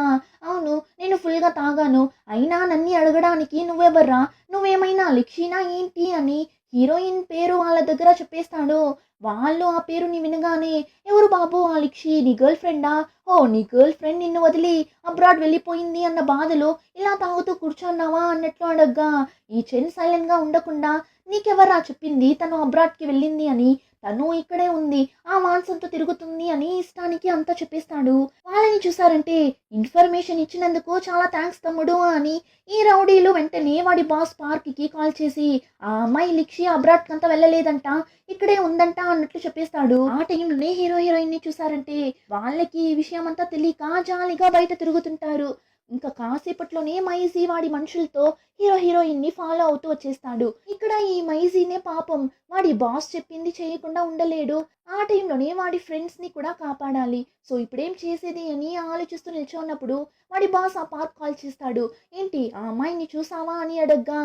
A: అవును నేను ఫుల్ గా తాగాను, అయినా నన్ని అడగడానికి నువ్వెవర్రా, నువ్వేమైనా లిక్షినా ఏంటి అని హీరోయిన్ పేరు వాళ్ళ దగ్గర చెప్పేస్తాడు. వాళ్ళు ఆ పేరుని వినగానే, ఎవరు బాబు ఆ లిక్షి, నీ గర్ల్ ఫ్రెండా, ఓ నీ గర్ల్ ఫ్రెండ్ నిన్ను వదిలి అబ్రాడ్ వెళ్ళిపోయింది అన్న బాధలో ఇలా తాగుతూ కూర్చున్నావా అన్నట్లు అడగ్గా ఈ చెన్ సైలెంట్ గా ఉండకుండా, నీకెవరా చెప్పింది తను అబ్రాడ్కి వెళ్ళింది అని, తను ఇక్కడే ఉంది ఆ మాంసంతో తిరుగుతుంది అని ఇష్టానికి అంతా చెప్పేస్తాడు. వాళ్ళని చూసారంటే ఇన్ఫర్మేషన్ ఇచ్చినందుకు చాలా థ్యాంక్స్ తమ్ముడు అని ఈ రౌడీలు వెంటనే వాడి బాస్ పార్క్ కి కాల్ చేసి ఆ అమ్మాయి లిక్షి అబ్రాడ్ కంతా వెళ్ళలేదంట, ఇక్కడే ఉందంట అన్నట్లు చెప్పేస్తాడు. ఆ టైంలోనే హీరో హీరోయిన్ ని చూసారంటే వాళ్ళకి ఈ విషయం అంతా తెలియక జాలీగా బయట తిరుగుతుంటారు. ఇంకా కాసేపట్లోనే మైజీ వాడి మనుషులతో హీరోయిన్ ని ఫాలో అవుతూ వచ్చేస్తాడు. ఇక్కడ ఈ మైజీనే పాపం వాడి బాస్ చెప్పింది చేయకుండా ఉండలేడు. ఆ టైంలోనే వాడి ఫ్రెండ్స్ ని కూడా కాపాడాలి. సో ఇప్పుడేం చేసేది అని ఆలోచిస్తూ నిల్చున్నప్పుడు వాడి బాస్ ఆ పార్క్ కాల్ చేస్తాడు. ఏంటి ఆ అమ్మాయిని చూసావా అని అడగ్గా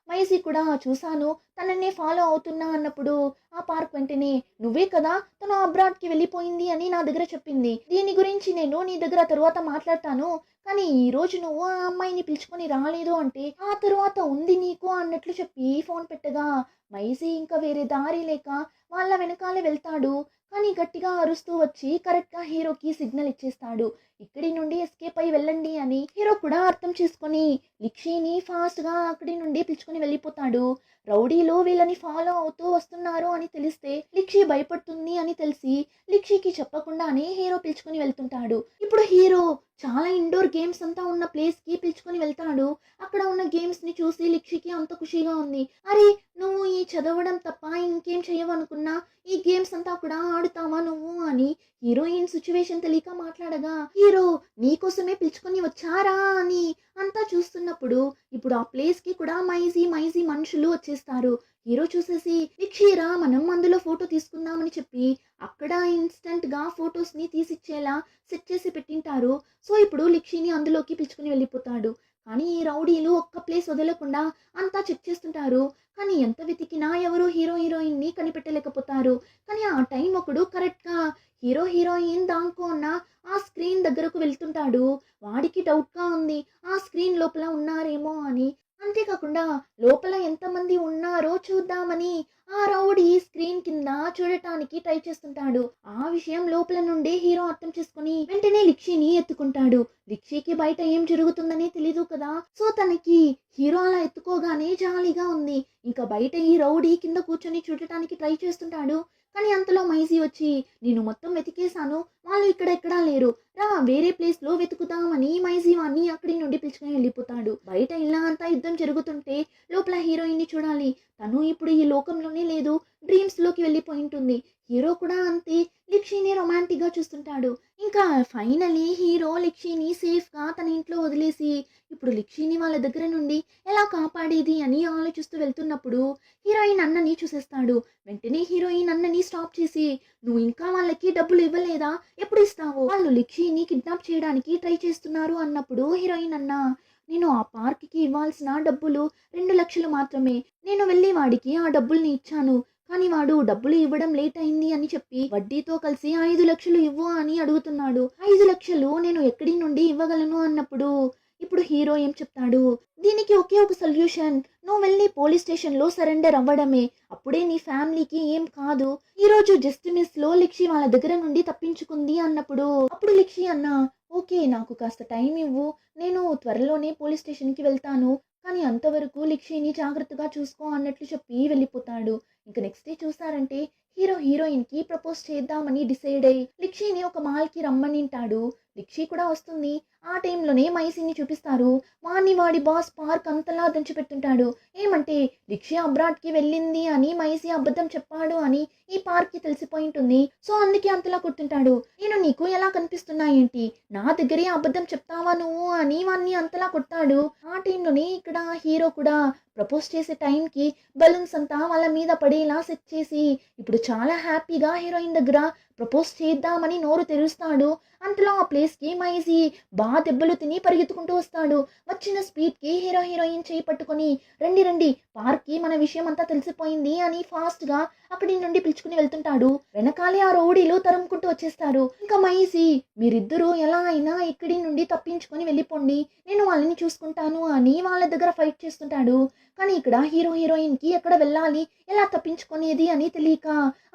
A: మైజీ కూడా చూశాను, తననే ఫాలో అవుతున్నా అన్నప్పుడు ఆ పార్క్ వెంటనే నువ్వే కదా తను అబ్రాడ్కి వెళ్ళిపోయింది అని నా దగ్గర చెప్పింది. దీని గురించి నేను నీ దగ్గర తరువాత మాట్లాడతాను. కానీ ఈ రోజు నువ్వు ఆ అమ్మాయిని పిలుచుకొని రాలేదు అంటే ఆ తరువాత ఉంది నీకు అన్నట్లు చెప్పి ఫోన్ పెట్టగా మైజీ ఇంకా వేరే దారి లేక వాళ్ళ వెనకాలే వెళ్తాడు. కానీ గట్టిగా అరుస్తూ వచ్చి కరెక్ట్గా హీరోకి సిగ్నల్ ఇచ్చేస్తాడు. ఇక్కడి నుండి ఎస్కేప్ అయి వెళ్ళండి అని. హీరో కూడా అర్థం చేసుకొని లిక్షిని ఫాస్ట్గా అక్కడి నుండి పిలుచుకొని వెళ్ళిపోతాడు. రౌడీలు వీళ్ళని ఫాలో అవుతూ వస్తున్నారు అని తెలిస్తే లిక్షి భయపడుతుంది అని తెలిసి లిక్షికి చెప్పకుండానే హీరో పిలుచుకొని వెళ్తుంటాడు. ఇప్పుడు హీరో చాలా ఇండోర్ గేమ్స్ అంతా ఉన్న ప్లేస్ కి పిలుచుకొని వెళ్తాడు. అక్కడ ఉన్న గేమ్స్ ని చూసి లిక్షికి అంత ఖుషిగా ఉంది. అరే నువ్వు ఈ చదవడం తప్ప ఇంకేం చేయవనుకున్నా ఈ గేమ్స్ అంతా కూడా ఆడుతావా నువ్వు అని హీరోయిన్ సిచ్యువేషన్ తెలియక మాట్లాడగా హీరో నీకోసమే పిలుచుకొని వచ్చారా అని అంతా చూస్తున్నప్పుడు ఇప్పుడు ఆ ప్లేస్ కి కూడా మైజీ మనుషులు వచ్చేస్తారు. హీరో చూసేసి లిక్షీరా మనం అందులో ఫోటో తీసుకుందామని చెప్పి అక్కడ ఇన్స్టెంట్ గా ఫొటోస్ ని తీసిచ్చేలా సెట్ చేసి పెట్టింటారు. సో ఇప్పుడు లిక్షిని అందులోకి పిలుచుకుని వెళ్ళిపోతాడు. కానీ ఈ రౌడీలు ఒక్క ప్లేస్ వదలకుండా అంతా చెక్ చేస్తుంటారు. కానీ ఎంత వెతికినా ఎవరు హీరోయిన్ ని కనిపెట్టలేకపోతారు. కానీ ఆ టైం ఒకడు కరెక్ట్ గా హీరోయిన్ దాంకో ఉన్న ఆ స్క్రీన్ దగ్గరకు వెళ్తుంటాడు. వాడికి డౌట్ గా ఉంది ఆ స్క్రీన్ లోపల ఉన్నారేమో అని. అంతేకాకుండా లోపల ఎంతమంది ఉన్నారో చూద్దామని ఆ రౌడీ స్క్రీన్ కింద చూడటానికి ట్రై చేస్తుంటాడు. ఆ విషయం లోపల నుండే హీరో అర్థం చేసుకుని వెంటనే లిక్షిని ఎత్తుకుంటాడు. లిక్షికి బయట ఏం జరుగుతుందని తెలీదు కదా. సో తనకి హీరో అలా ఎత్తుకోగానే జాలీగా ఉంది. ఇంకా బయట ఈ రౌడీ కింద కూర్చొని చూడటానికి ట్రై చేస్తుంటాడు. కానీ అంతలో మైజీ వచ్చి నేను మొత్తం వెతికేశాను, వాళ్ళు ఇక్కడ ఎక్కడా లేరు, రా వేరే ప్లేస్ లో వెతుకుతామని మైజీ వాణ్ణి అక్కడి నుండి పిలుచుకుని వెళ్ళిపోతాడు. బయట ఇలా అంతా యుద్ధం జరుగుతుంటే లోపల హీరోయిన్ ని చూడాలి. తను ఇప్పుడు ఈ లోకంలోనే లేదు, డ్రీమ్స్ లోకి వెళ్ళిపోయి ఉంటుంది. హీరో కూడా అంతే లిక్షిని రొమాంటిక్ గా చూస్తుంటాడు. ఇంకా ఫైనలీ హీరో లిక్షిని సేఫ్ గా తన ఇంట్లో వదిలేసి ఇప్పుడు లిక్షిని వాళ్ళ దగ్గర నుండి ఎలా కాపాడేది అని ఆలోచిస్తూ వెళ్తున్నప్పుడు హీరోయిన్ అన్నని చూసేస్తాడు. వెంటనే హీరోయిన్ అన్నని స్టాప్ చేసి నువ్వు ఇంకా వాళ్ళకి డబ్బులు ఇవ్వలేదా, ఎప్పుడు ఇస్తావు, వాళ్ళు లిక్షిని కిడ్నాప్ చేయడానికి ట్రై చేస్తున్నారు అన్నప్పుడు హీరోయిన్ అన్న నేను ఆ పార్క్కి ఇవ్వాల్సిన డబ్బులు 2 లక్షలు మాత్రమే, నేను వెళ్ళి వాడికి ఆ డబ్బుల్ని ఇచ్చాను, కానీ వాడు డబ్బులు ఇవ్వడం లేట్ అయింది అని చెప్పి వడ్డీతో కలిసి 5 లక్షలు ఇవ్వు అని అడుగుతున్నాడు. 5 లక్షలు నేను ఎక్కడి నుండి ఇవ్వగలను అన్నప్పుడు ఇప్పుడు హీరో ఏం చెప్తాడు, దీనికి ఒకే ఒక సొల్యూషన్, నువ్వు వెళ్ళి పోలీస్ స్టేషన్ లో సరెండర్ అవ్వడమే, అప్పుడే నీ ఫ్యామిలీకి ఏం కాదు. ఈ రోజు జస్ట్ మిస్ లో లిక్షి వాళ్ళ దగ్గర నుండి తప్పించుకుంది అన్నప్పుడు అప్పుడు లిక్షి అన్న ఓకే నాకు కాస్త టైం ఇవ్వు, నేను త్వరలోనే పోలీస్ స్టేషన్ కి వెళ్తాను, కానీ అంతవరకు లిక్షిని జాగ్రత్తగా చూసుకో అన్నట్లు చెప్పి వెళ్ళిపోతాడు. ఇంకా నెక్స్ట్ డే చూస్తారంటే హీరోయిన్ కి ప్రపోజ్ చేద్దామని డిసైడ్ అయ్యి లిక్షిని ఒక మాల్ కి రమ్మనింటాడు. లిక్షి కూడా వస్తుంది. ఆ టైంలోనే మైసీని చూపిస్తారు. వాడి బాస్ పార్క్ అంతలా దంచిపెట్టుంటాడు. ఏమంటే లిక్షి అబ్రాడ్ కి వెళ్ళింది అని మైసీ అబద్ధం చెప్పాడు అని ఈ పార్క్ కి తెలిసిపోయి ఉంటుంది. సో అందుకే అంతలా కొట్టుంటాడు. నేను నీకు ఎలా కనిపిస్తున్నా ఏంటి, నా దగ్గరే అబద్ధం చెప్తావా నువ్వు అని వాడిని అంతలా కొట్టాడు. ఆ టైంలోనే ఇక్కడ హీరో కూడా ప్రపోజ్ చేసే టైంకి బలూన్స్ అంతా వాళ్ళ మీద పడేలా సెట్ చేసి ఇప్పుడు చాలా హ్యాపీగా హీరోయిన్ దగ్గర ప్రపోజ్ చేద్దామని నోరు తెరుస్తాడు. అంతలో ఆ ప్లేస్కి మైజీ బాగా దెబ్బలు తిని పరిగెత్తుకుంటూ వస్తాడు. వచ్చిన స్పీడ్కి హీరోయిన్ చేయి పట్టుకొని రండి పార్క్కి మన విషయం అంతా తెలిసిపోయింది అని ఫాస్ట్గా అక్కడి నుండి పిలుచుకుని వెళ్తుంటాడు. వెనకాలే ఆ రౌడీలు తరుముకుంటూ వచ్చేస్తారు. ఇంకా మైజీ మీరిద్దరూ ఎలా అయినా ఇక్కడి నుండి తప్పించుకొని వెళ్ళిపోండి, నేను వాళ్ళని చూసుకుంటాను అని వాళ్ళ దగ్గర ఫైట్ చేస్తుంటాడు. కానీ ఇక్కడ హీరోయిన్ కి ఎక్కడ వెళ్ళాలి, ఎలా తప్పించుకునేది అని తెలియక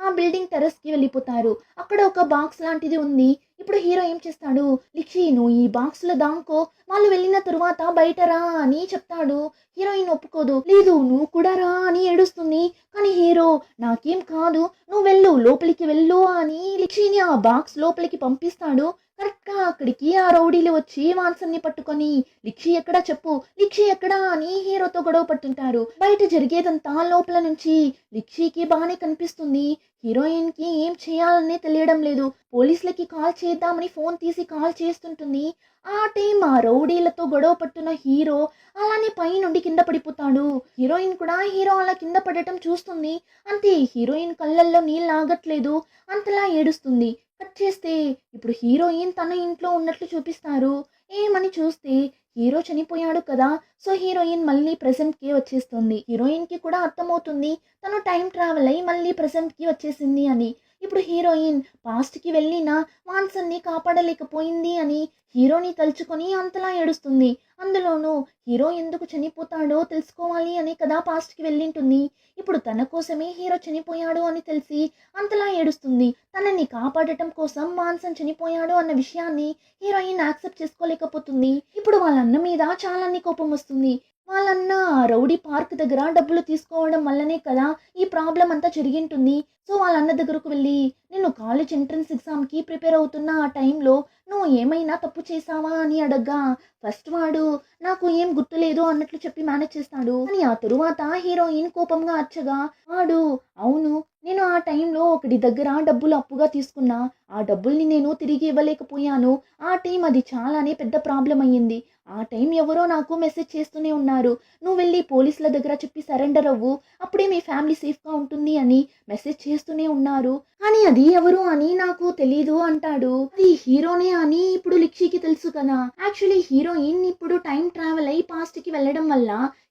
A: ఆ బిల్డింగ్ టెర్రస్ కి వెళ్ళిపోతారు. అక్కడ ఒక బాక్స్ లాంటిది ఉంది. ఇప్పుడు హీరో ఏం చేస్తాడు, లిక్షి నువ్వు ఈ బాక్స్ లో దాంకో, వాళ్ళు వెళ్ళిన తరువాత బయట రా అని చెప్తాడు. హీరోయిన్ ఒప్పుకోదు. లేదు నువ్వు కూడా రా అని ఏడుస్తుంది. కానీ హీరో నాకేం కాదు, నువ్వు వెళ్ళు లోపలికి వెళ్ళు అని లిక్షిని ఆ బాక్స్ లోపలికి పంపిస్తాడు. కరెక్ట్ గా అక్కడికి ఆ రౌడీలు వచ్చి వాన్సన్ ని పట్టుకొని లిక్షి ఎక్కడా చెప్పు, లిక్షి ఎక్కడా అని హీరోతో గొడవ పడుతుంటారు. బయట జరిగేదంతా లోపల నుంచి లిక్షికి బాగానే కనిపిస్తుంది. హీరోయిన్ కి ఏం చేయాలనే తెలియడం లేదు. పోలీసులకి కాల్ చేద్దామని ఫోన్ తీసి కాల్ చేస్తుంటుంది. ఆ టైం ఆ రౌడీలతో గొడవ పట్టున్న హీరో అలానే పై నుండి కింద పడిపోతాడు. హీరోయిన్ కూడా హీరో అలా కింద పడటం చూస్తుంది. అంతే, హీరోయిన్ కళ్ళల్లో నీళ్ళు ఆగట్లేదు, అంతలా ఏడుస్తుంది. కట్ చేస్తే ఇప్పుడు హీరోయిన్ తన ఇంట్లో ఉన్నట్లు చూపిస్తారు. ఏమని చూస్తే హీరో చనిపోయాడు కదా. సో హీరోయిన్ మళ్ళీ ప్రెసెంట్ కి వచ్చేస్తుంది. హీరోయిన్ కి కూడా అర్థమవుతుంది తను టైం ట్రావెల్ అయి మళ్ళీ ప్రెసెంట్ కి వచ్చేసింది అని. ఇప్పుడు హీరోయిన్ పాస్ట్ కి వెళ్ళిన వాన్సన్ ని కాపాడలేకపోయింది అని హీరోని తలుచుకొని అంతలా ఏడుస్తుంది. అందులోనూ హీరో ఎందుకు చనిపోతాడో తెలుసుకోవాలి అని కదా పాస్ట్ కి వెళ్ళింటుంది. ఇప్పుడు తన కోసమే హీరో చనిపోయాడు అని తెలిసి అంతలా ఏడుస్తుంది. తనని కాపాడటం కోసం వాన్సన్ చనిపోయాడు అన్న విషయాన్ని హీరోయిన్ యాక్సెప్ట్ చేసుకోలేకపోతుంది. ఇప్పుడు వాళ్ళ అన్న మీద చాలానే కోపం వస్తుంది. వాళ్ళన్న రౌడీ పార్క్ దగ్గర డబ్బులు తీసుకోవడం వల్లనే కదా ఈ ప్రాబ్లం అంతా జరిగింటుంది. సో వాళ్ళ అన్న దగ్గరకు వెళ్ళి, నేను కాలేజ్ ఎంట్రన్స్ ఎగ్జామ్ కి ప్రిపేర్ అవుతున్న ఆ టైంలో నువ్వు ఏమైనా తప్పు చేసావా అని అడగ్గా ఫస్ట్ వాడు నాకు ఏం గుర్తులేదు అన్నట్లు చెప్పి మేనేజ్ చేస్తాడు. అని ఆ తరువాత హీరోయిన్ కోపంగా అర్చగా వాడు, అవును నేను ఆ టైంలో ఒకటి దగ్గర డబ్బులు అప్పుగా తీసుకున్నా, ఆ డబ్బుల్ని నేను తిరిగి ఇవ్వలేకపోయాను. ఆ టైం అది చాలానే పెద్ద ప్రాబ్లం అయ్యింది. ఆ టైం ఎవరో నాకు మెసేజ్ చేస్తూనే ఉన్నారు, నువ్వు వెళ్ళి పోలీసుల దగ్గర చెప్పి సరెండర్ అవ్వు, అప్పుడే మీ ఫ్యామిలీ సేఫ్గా ఉంటుంది అని మెసేజ్ చేస్తూనే ఉన్నారు. కానీ అది ఎవరు అని నాకు తెలీదు అంటాడు. అది హీరోనే అని ఇప్పుడు లిక్షికి తెలుసు కదా. యాక్చువల్లీ హీరోయిన్ ఇప్పుడు టైం ట్రావెల్ అయి పాస్ట్ కి వెళ్ళడం వల్ల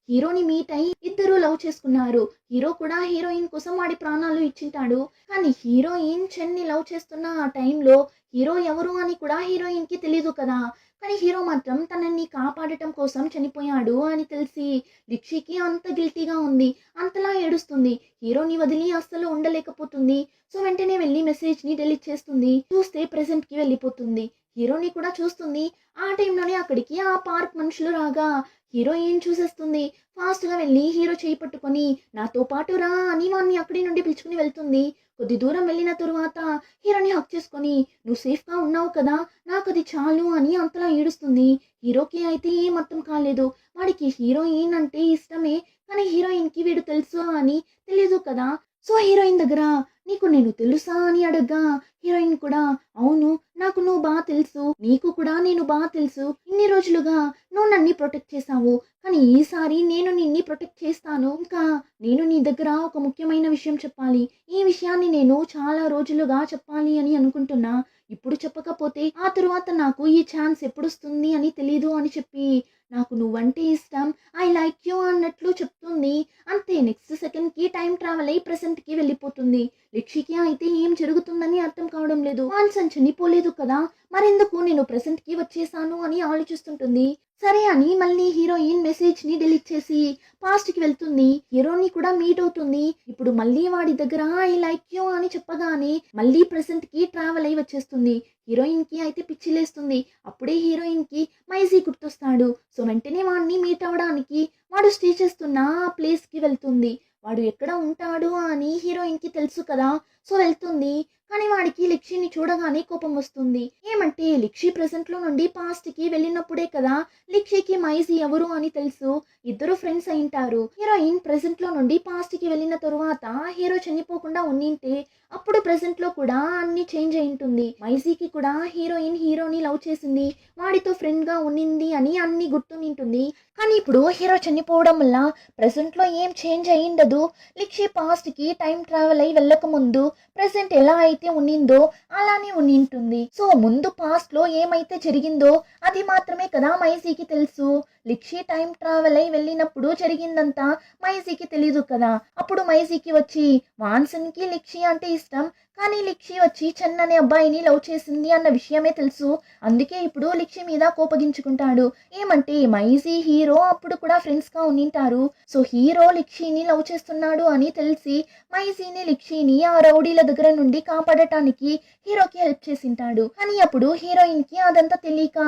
A: హీరోని మీట్ అయి ఇద్దరు లవ్ చేసుకున్నారు. హీరో కూడా హీరోయిన్ కోసం వాడి ప్రాణాలు ఇచ్చింటాడు. కానీ హీరోయిన్ చెన్ని లవ్ చేస్తున్న ఆ టైంలో హీరో ఎవరు అని కూడా హీరోయిన్ కి తెలీదు కదా. కానీ హీరో మాత్రం తనని కాపాడటం కోసం చనిపోయాడు అని తెలిసి లిక్షికి అంత గిల్టీగా ఉంది. అంతలా ఏడుస్తుంది. హీరోని వదిలి అస్సలు ఉండలేకపోతుంది. సో వెంటనే వెళ్ళి మెసేజ్ ని డిలీట్ చేస్తుంది. చూస్తే ప్రెసెంట్ కి వెళ్ళిపోతుంది. హీరోని కూడా చూస్తుంది. ఆ టైంలోనే అక్కడికి ఆ పార్క్ మనుషులు రాగా హీరోయిన్ చూసేస్తుంది. ఫాస్ట్ గా వెళ్ళి హీరో చేయి పట్టుకొని నాతో పాటు రా అని వాడిని అక్కడి నుండి పిలుచుకుని వెళ్తుంది. కొద్ది దూరం వెళ్ళిన తరువాత హీరోని హక్ చేసుకొని నువ్వు సేఫ్ గా ఉన్నావు కదా, నాకు అది చాలు అని అంతలా ఏడుస్తుంది. హీరోకి అయితే ఏం అర్థం కాలేదు. వాడికి హీరోయిన్ అంటే ఇష్టమే, కానీ హీరోయిన్ కి వీడు తెలుసు అని తెలీదు కదా. సో హీరోయిన్ దగ్గర నీకు నేను తెలుసా అని అడగ్గా హీరోయిన్ కూడా అవును నాకు నువ్వు బాగా తెలుసు, నీకు కూడా నేను బాగా తెలుసు, ఇన్ని రోజులుగా నువ్వు నన్ను ప్రొటెక్ట్ చేశావు, కానీ ఈసారి నేను నిన్ని ప్రొటెక్ట్ చేస్తాను. ఇంకా నేను నీ దగ్గర ఒక ముఖ్యమైన విషయం చెప్పాలి. ఈ విషయాన్ని నేను చాలా రోజులుగా చెప్పాలి అని అనుకుంటున్నా. ఇప్పుడు చెప్పకపోతే ఆ తరువాత నాకు ఈ ఛాన్స్ ఎప్పుడు వస్తుంది అని తెలీదు అని చెప్పి నాకు నువ్వంటే ఇష్టం, ఐ లైక్ యూ అన్నట్లు చెప్తుంది. అంతే, నెక్స్ట్ సెకండ్ కి టైం ట్రావెల్ అయ్యి ప్రెసెంట్ కి వెళ్ళిపోతుంది. లిక్షికి అయితే ఏం జరుగుతుందని అర్థం కావడం లేదు. వాన్సన్ చనిపోలేదు కదా, మరెందుకు నేను ప్రెసెంట్ కి వచ్చేసాను అని ఆలోచిస్తుంటుంది. సరే అని మళ్ళీ హీరోయిన్ మెసేజ్ ని డిలీట్ చేసి పాస్ట్ కి వెళ్తుంది. హీరోని కూడా మీట్ అవుతుంది. ఇప్పుడు మళ్ళీ వాడి దగ్గర ఐ లైక్ యూ అని చెప్పగానే మళ్ళీ ప్రెసెంట్ కి ట్రావెల్ అయి వచ్చేస్తుంది. హీరోయిన్ కి అయితే పిచ్చిలేస్తుంది. అప్పుడే హీరోయిన్ కి మైజీ గుర్తొస్తాడు. సో వెంటనే వాడిని మీట్ అవ్వడానికి వాడు స్టే చేస్తున్న ఆ ప్లేస్ కి వెళ్తుంది. వాడు ఎక్కడ ఉంటాడు అని హీరోయిన్ కి తెలుసు కదా. సో వెళ్తుంది. కానీ వాడికి లిక్షిని చూడగానే కోపం వస్తుంది. ఏమంటే లిక్షి ప్రెసెంట్ లో నుండి పాస్ట్ కి వెళ్ళినప్పుడే కదా లిక్షికి మైజీ ఎవరు అని తెలుసు. ఇద్దరు ఫ్రెండ్స్ అయింటారు. హీరోయిన్ ప్రెసెంట్ లో నుండి పాస్ట్ కి వెళ్ళిన తరువాత హీరో చనిపోకుండా ఉండింటే అప్పుడు ప్రెసెంట్ లో కూడా అన్ని చేంజ్ అయింటుంది. మైజీకి కూడా హీరోయిన్ హీరోని లవ్ చేసింది, వాడితో ఫ్రెండ్ గా ఉన్నింది అని అన్ని గుర్తుంటుంది. కానీ ఇప్పుడు హీరో చనిపోవడం వల్ల ప్రెసెంట్ లో ఏం చేంజ్ అయ్యిండదు. లిక్షి పాస్ట్ కి టైం ట్రావెల్ అయి వెళ్ళక ముందు ప్రెసెంట్ ఎలా అయితే ఉన్నిందో అలానే ఉన్నింటుంది. సో ముందు పాస్ట్ లో ఏమైతే జరిగిందో అది మాత్రమే కదా మైజీకి తెలుసు. లిక్షి టైం ట్రావెల్ అయి వెళ్ళినప్పుడు జరిగిందంతా మైజీకి తెలీదు కదా. అప్పుడు మైజీకి వచ్చి వాన్సన్ కి లిక్షి అంటే ఇష్టం, కానీ లిక్షి వచ్చి చెన్ అనే అబ్బాయిని లవ్ చేసింది అన్న విషయమే తెలుసు. అందుకే ఇప్పుడు లిక్షి మీద కోపగించుకుంటాడు. ఏమంటే మైజీ హీరో అప్పుడు కూడా ఫ్రెండ్స్ గా ఉన్నింటారు. సో హీరో లిక్షిని లవ్ చేస్తున్నాడు అని తెలిసి మైజీని లిక్షిని ఆ రౌడీల దగ్గర నుండి కాపాడటానికి హీరోకి హెల్ప్ చేసింటాడు. కానీ అప్పుడు హీరోయిన్ కి అదంతా తెలియక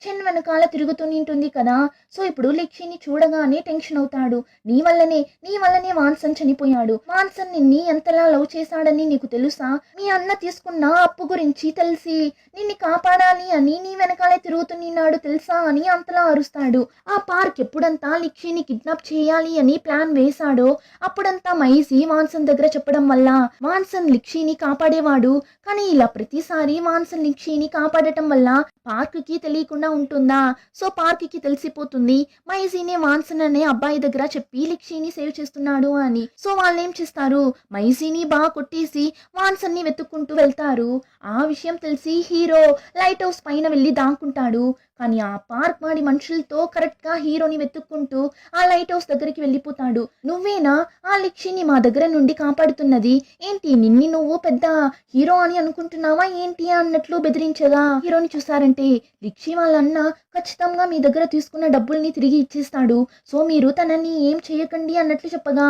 A: చెన్ వెనకాల తిరుగుతుంటుంది కదా. సో ఇప్పుడు లిక్షిని చూడగానే టెన్షన్ అవుతాడు. నీ వల్లనే వాన్సన్ చనిపోయాడు. వాన్సన్ నిన్ని ఎంతలా లవ్ చేశాడని నీకు తెలుసా? మీ అన్న తీసుకున్న అప్పు గురించి తెలిసి నిన్ని కాపాడాలి అని నీ వెనకాలే తిరుగుతున్నాడు తెలుసా అని అంతలా అరుస్తాడు. ఆ పార్క్ ఎప్పుడంతా లిక్షిని కిడ్నాప్ చేయాలి అని ప్లాన్ వేశాడో అప్పుడంతా మైజీ వాన్సన్ దగ్గర చెప్పడం వల్ల వాన్సన్ లిక్షిని కాపాడేవాడు. కానీ ఇలా ప్రతిసారి వాన్సన్ లిక్షిని కాపాడటం వల్ల పార్క్ కి తెలియకుండా ఉంటుందా? సో పార్క్ కి తెలిసిపోతుంది మైజీనే వాన్సన్ అనే అబ్బాయి దగ్గర చెప్పి లిక్షిని సేవ్ చేస్తున్నాడు అని. సో వాళ్ళు ఏం చేస్తారు, మైజీని బాగా కొట్టేసి వాన్సన్ ని వెతుక్కుంటూ వెళ్తారు. ఆ విషయం తెలిసి హీరో లైట్ హౌస్ పైన వెళ్ళి దాక్కుంటాడు. కానీ ఆ పార్క్ వాడి మనుషులతో కరెక్ట్ గా హీరోని వెతుక్కుంటూ ఆ లైట్ హౌస్ దగ్గరికి వెళ్ళిపోతాడు. నువ్వేనా ఆ లిక్షిని మా దగ్గర నుండి కాపాడుతున్నది? ఏంటి నిన్ని నువ్వు పెద్ద హీరో అని అనుకుంటున్నావా ఏంటి అన్నట్లు బెదిరించగా హీరోని చూసారంటే లిక్షి వాళ్ళన్న ఖచ్చితంగా మీ దగ్గర తీసుకున్న డబ్బుల్ని తిరిగి ఇచ్చేస్తాడు. సో మీరు తనని ఏం చేయకండి అన్నట్లు చెప్పగా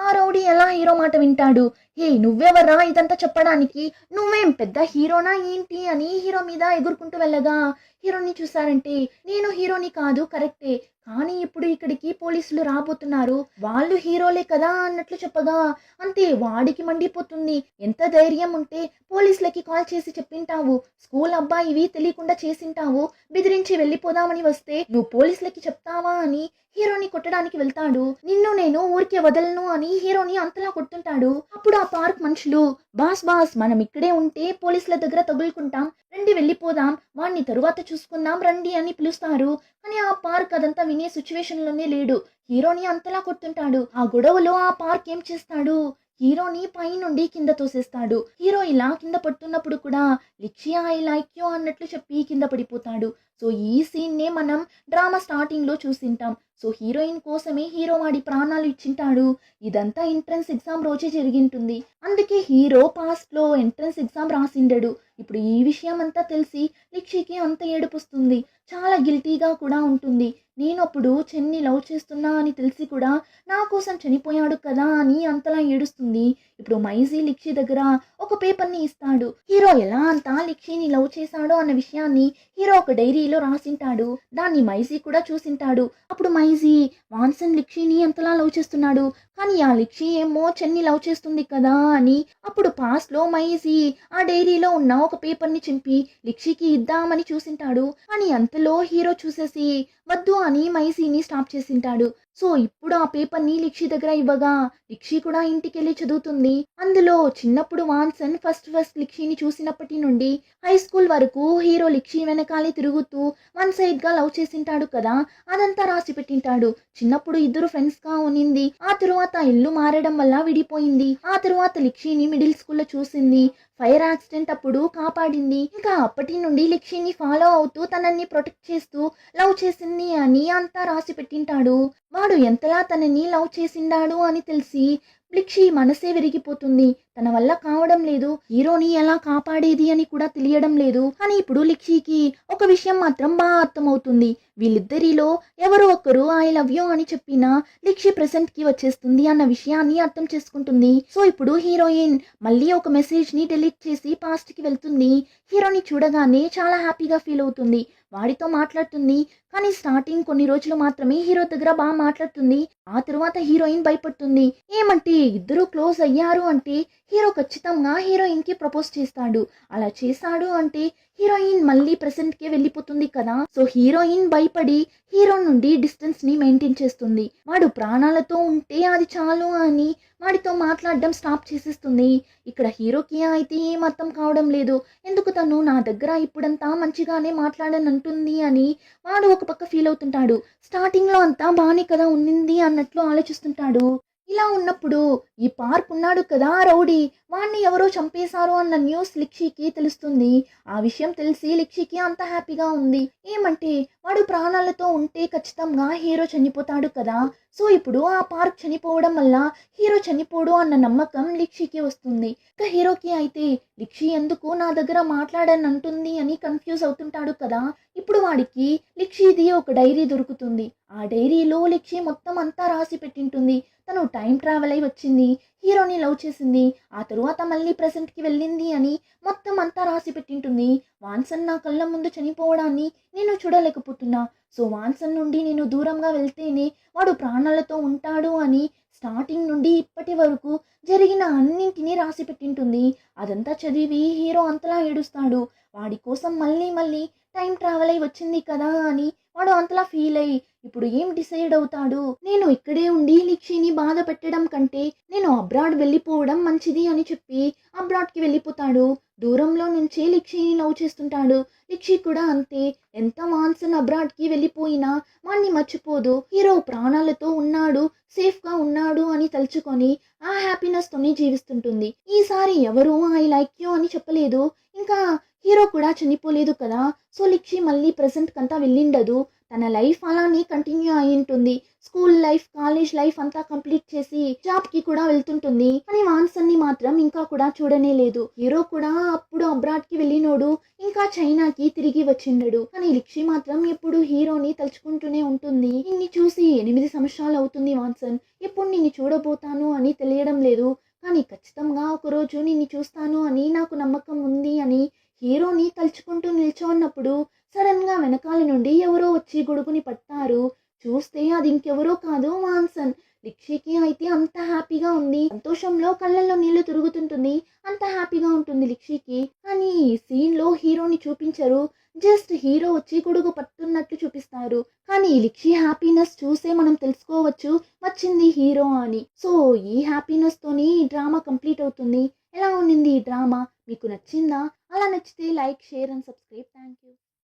A: ఆ రౌడీ ఎలా హీరో మాట వింటాడు. హే నువ్వెవరా ఇదంతా చెప్పడానికి? నువ్వేం పెద్ద హీరోనా ఏంటి అని హీరో మీద ఎగురుకుంటూ వెళ్ళగా హీరోని చూసారంటే నేను హీరోని కాదు కరెక్టే, కానీ ఇప్పుడు ఇక్కడికి పోలీసులు రాబోతున్నారు, వాళ్ళు హీరోలే కదా అన్నట్లు చెప్పగా అంతే వాడికి మండిపోతుంది. ఎంత ధైర్యం ఉంటే పోలీసులకి కాల్ చేసి చెప్పింటావు, స్కూల్ అబ్బాయివి తెలియకుండా చేసింటావు, బెదిరించి వెళ్ళిపోదామని వస్తే నువ్వు పోలీసులకి చెప్తావా అని హీరోని కొట్టడానికి వెళ్తాడు. నిన్ను నేను ఊరికే వదలను అని హీరోని అంతలా కొడుతుంటాడు. అప్పుడు ఆ పార్క్ మనుషులు బాస్ మనం ఇక్కడే ఉంటే పోలీసుల దగ్గర తగులుకుంటాం, రండి వెళ్ళిపోదాం, వాడిని తరువాత చూసుకుందాం రండి అని పిలుస్తారు. కానీ ఆ పార్క్ అదంతా వినే సిచ్యువేషన్ లోనే లేడు. హీరోని అంతలా కొడుతుంటాడు. ఆ గొడవలో ఆ పార్క్ ఏం చేస్తాడు, హీరోని పై నుండి కింద తోసేస్తాడు. హీరో ఇలా కింద పడుతున్నప్పుడు కూడా లిక్షి ఐ లైక్ యూ అన్నట్లు చెప్పి కింద పడిపోతాడు. సో ఈ సీన్ నే మనం డ్రామా స్టార్టింగ్ లో చూసింటాం. సో హీరోయిన్ కోసమే హీరో వాడి ప్రాణాలు ఇచ్చింటాడు. ఇదంతా ఎంట్రన్స్ ఎగ్జామ్ రోజే జరిగింటుంది. అందుకే హీరో పాస్ట్ లో ఎంట్రన్స్ ఎగ్జామ్ రాసిండడు. ఇప్పుడు ఈ విషయం అంతా తెలిసి లిక్షికి అంత ఏడుపుస్తుంది. చాలా గిల్టీగా కూడా ఉంటుంది. నేను అప్పుడు చెన్ని లవ్ చేస్తున్నా అని తెలిసి కూడా నా కోసం చనిపోయాడు కదా అని అంతలా ఏడుస్తుంది. ఇప్పుడు మైజీ లిక్షి దగ్గర ఒక పేపర్ని ఇస్తాడు. హీరో ఎలా అంతా లిక్షిని లవ్ చేశాడో అన్న విషయాన్ని హీరో ఒక డైరీలో రాసింటాడు. దాన్ని మైజీ కూడా చూసింటాడు. అప్పుడు మైజీ వాన్సన్ లిక్షిని ఎంతలా లవ్ చేస్తున్నాడు, కానీ ఆ లిక్షి ఏమో చెన్ని లవ్ చేస్తుంది కదా అని అప్పుడు పాస్ట్ లో మైజీ ఆ డైరీలో ఉన్న ఒక పేపర్ని చింపి లిక్షికి ఇద్దామని చూసింటాడు. కానీ అంతలో హీరో చూసేసి వద్దు అని మైజీని స్టాప్ చేసింటాడు. సో ఇప్పుడు ఆ పేపర్ని లిక్షి దగ్గర ఇవ్వగా లిక్షి కూడా ఇంటికెళ్ళి చదువుతుంది. అందులో చిన్నప్పుడు వాన్సన్ ఫస్ట్ లిక్షిని చూసినప్పటి నుండి హై స్కూల్ వరకు హీరో లిక్షి వెనకాలే తిరుగుతూ వన్ సైడ్ గా లవ్ చేసింటాడు కదా, అదంతా రాసి పెట్టింటాడు. చిన్నప్పుడు ఇద్దరు ఫ్రెండ్స్ గా ఉనింది, ఆ తరువాత ఇల్లు మారడం వల్ల విడిపోయింది. ఆ తరువాత లిక్షిని మిడిల్ స్కూల్లో చూసింది, ఫైర్ యాక్సిడెంట్ అప్పుడు కాపాడింది. ఇంకా అప్పటి నుండి లిక్షిని ఫాలో అవుతూ తనని ప్రొటెక్ట్ చేస్తూ లవ్ చేసింది అని అంతా రాసి పెట్టింటాడు. వాడు ఎంతలా తనని లవ్ చేసిండాడు అని తెలిసి లిక్షి మనసే విరిగిపోతుంది. తన వల్ల కావడం లేదు, హీరోని ఎలా కాపాడేది అని కూడా తెలియడం లేదు. కానీ ఇప్పుడు లిక్షికి ఒక విషయం మాత్రం బాగా అర్థమవుతుంది. వీళ్ళిద్దరిలో ఎవరో ఒకరు ఐ లవ్ యూ అని చెప్పినా లిక్షి ప్రెసెంట్ కి వచ్చేస్తుంది అన్న విషయాన్ని అర్థం చేసుకుంటుంది. సో ఇప్పుడు హీరోయిన్ మళ్ళీ ఒక మెసేజ్ ని డిలీట్ చేసి పాస్ట్ కి వెళ్తుంది. హీరోని చూడగానే చాలా హ్యాపీగా ఫీల్ అవుతుంది. వాడితో మాట్లాడుతుంది. కానీ స్టార్టింగ్ కొన్ని రోజులు మాత్రమే హీరో దగ్గర బాగా మాట్లాడుతుంది. ఆ తరువాత హీరోయిన్ భయపడుతుంది. ఏమంటే ఇద్దరు క్లోజ్ అయ్యారు అంటే హీరో ఖచ్చితంగా హీరోయిన్ కి ప్రపోజ్ చేస్తాడు. అలా చేశాడు అంటే హీరోయిన్ మళ్ళీ ప్రెసెంట్ కి వెళ్ళిపోతుంది కదా. సో హీరోయిన్ భయపడి హీరో నుండి డిస్టెన్స్ ని మెయింటైన్ చేస్తుంది. వాడు ప్రాణాలతో ఉంటే అది చాలు అని వాడితో మాట్లాడడం స్టాప్ చేసేస్తుంది. ఇక్కడ హీరోకి అయితే ఏం అర్థం కావడం లేదు. ఎందుకు తను నా దగ్గర ఇప్పుడంతా మంచిగానే మాట్లాడనంటుంది అని వాడు ఒక పక్క ఫీల్ అవుతుంటాడు. స్టార్టింగ్ లో అంతా బానే కదా ఉన్నింది అన్నట్లు ఆలోచిస్తుంటాడు. ఇలా ఉన్నప్పుడు ఈ పార్క్ ఉన్నాడు కదా రౌడీ, వాణ్ణి ఎవరో చంపేశారు అన్న న్యూస్ లిక్షికి తెలుస్తుంది. ఆ విషయం తెలిసి లిక్షికి అంత హ్యాపీగా ఉంది. ఏమంటే వాడు ప్రాణాలతో ఉంటే ఖచ్చితంగా హీరో చనిపోతాడు కదా. సో ఇప్పుడు ఆ పార్క్ చనిపోవడం వల్ల హీరో చనిపోడు అన్న నమ్మకం లిక్షికి వస్తుంది. ఇక హీరోకి అయితే లిక్షి ఎందుకు నా దగ్గర మాట్లాడనంటుంది అని కన్ఫ్యూజ్ అవుతుంటాడు కదా. ఇప్పుడు వాడికి లిక్షిది ఒక డైరీ దొరుకుతుంది. ఆ డైరీలో లిక్షి మొత్తం అంతా రాసి పెట్టింటుంది. తను టైం ట్రావెల్ అయి వచ్చింది, హీరోని లవ్ చేసింది, ఆ తరువాత మళ్ళీ ప్రెసెంట్కి వెళ్ళింది అని మొత్తం అంతా రాసి పెట్టింటుంది. వాన్సన్ నా కళ్ళ ముందు చనిపోవడాన్ని నేను చూడలేకపోతున్నా. సో వాన్సన్ నుండి నేను దూరంగా వెళ్తేనే వాడు ప్రాణాలతో ఉంటాడు అని స్టార్టింగ్ నుండి ఇప్పటి వరకు జరిగిన అన్నింటినీ రాసి పెట్టింటుంది. అదంతా చదివి హీరో అంతలా ఏడుస్తాడు. వాడి కోసం మళ్ళీ మళ్ళీ టైం ట్రావెల్ అయి వచ్చింది కదా అని వాడు అంతలా ఫీల్ అయ్యి ఇప్పుడు ఏం డిసైడ్ అవుతాడు, నేను ఇక్కడే ఉండి లిక్షిని బాధ పెట్టడం కంటే నేను అబ్రాడ్ వెళ్ళిపోవడం మంచిది అని చెప్పి అబ్రాడ్కి వెళ్ళిపోతాడు. దూరంలో నుంచే లిక్షిని లవ్ చేస్తుంటాడు. లిక్షి కూడా అంతే. ఎంత వాన్సన్ అబ్రాడ్కి వెళ్ళిపోయినా వాణ్ణి మర్చిపోదు. హీరో ప్రాణాలతో ఉన్నాడు, సేఫ్గా ఉన్నాడు అని తలుచుకొని ఆ హ్యాపీనెస్తోనే జీవిస్తుంటుంది. ఈసారి ఎవరు ఐ లైక్ యూ అని చెప్పలేదు, ఇంకా హీరో కూడా చనిపోలేదు కదా. సో లిక్షి మళ్ళీ ప్రెసెంట్ కంతా వెళ్ళిండదు. తన లైఫ్ అలానే కంటిన్యూ అయి ఉంటుంది. స్కూల్ లైఫ్, కాలేజ్ లైఫ్ అంతా కంప్లీట్ చేసి జాబ్ కి కూడా వెళ్తుంటుంది. కానీ వాన్సన్ ని మాత్రం ఇంకా కూడా చూడనే లేదు. హీరో కూడా అప్పుడు అబ్రాడ్ కి వెళ్ళినోడు, ఇంకా చైనాకి తిరిగి వచ్చిండడు. కానీ లిక్షి మాత్రం ఎప్పుడు హీరోని తలుచుకుంటూనే ఉంటుంది. నిన్ను చూసి 8 సంవత్సరాలు అవుతుంది వాన్సన్, ఎప్పుడు నిన్ను చూడబోతాను అని తెలియడం లేదు. కానీ ఖచ్చితంగా ఒకరోజు నిన్ను చూస్తాను అని నాకు నమ్మకం ఉంది అని హీరోని తలుచుకుంటూ నిల్చోన్నప్పుడు సడన్ గా వెనకాల నుండి ఎవరో వచ్చి గొడుగుని పట్టారు. చూస్తే అది ఇంకెవరో కాదు, వాన్సన్. లిక్షికి అయితే అంత హ్యాపీగా ఉంది, సంతోషంలో కళ్ళల్లో నీళ్లు తిరుగుతుంటుంది, అంత హ్యాపీగా ఉంటుంది లిక్షికి. కానీ ఈ సీన్ లో హీరోని చూపించరు, జస్ట్ హీరో వచ్చి గొడుగు పట్టున్నట్లు చూపిస్తారు. కానీ లిక్షి హ్యాపీనెస్ చూసే మనం తెలుసుకోవచ్చు వచ్చింది హీరో అని. సో ఈ హ్యాపీనెస్ తోని ఈ డ్రామా కంప్లీట్ అవుతుంది. ఎలా ఉండింది ఈ డ్రామా, మీకు నచ్చిందా? అలా నచ్చితే like, share and subscribe. Thank you.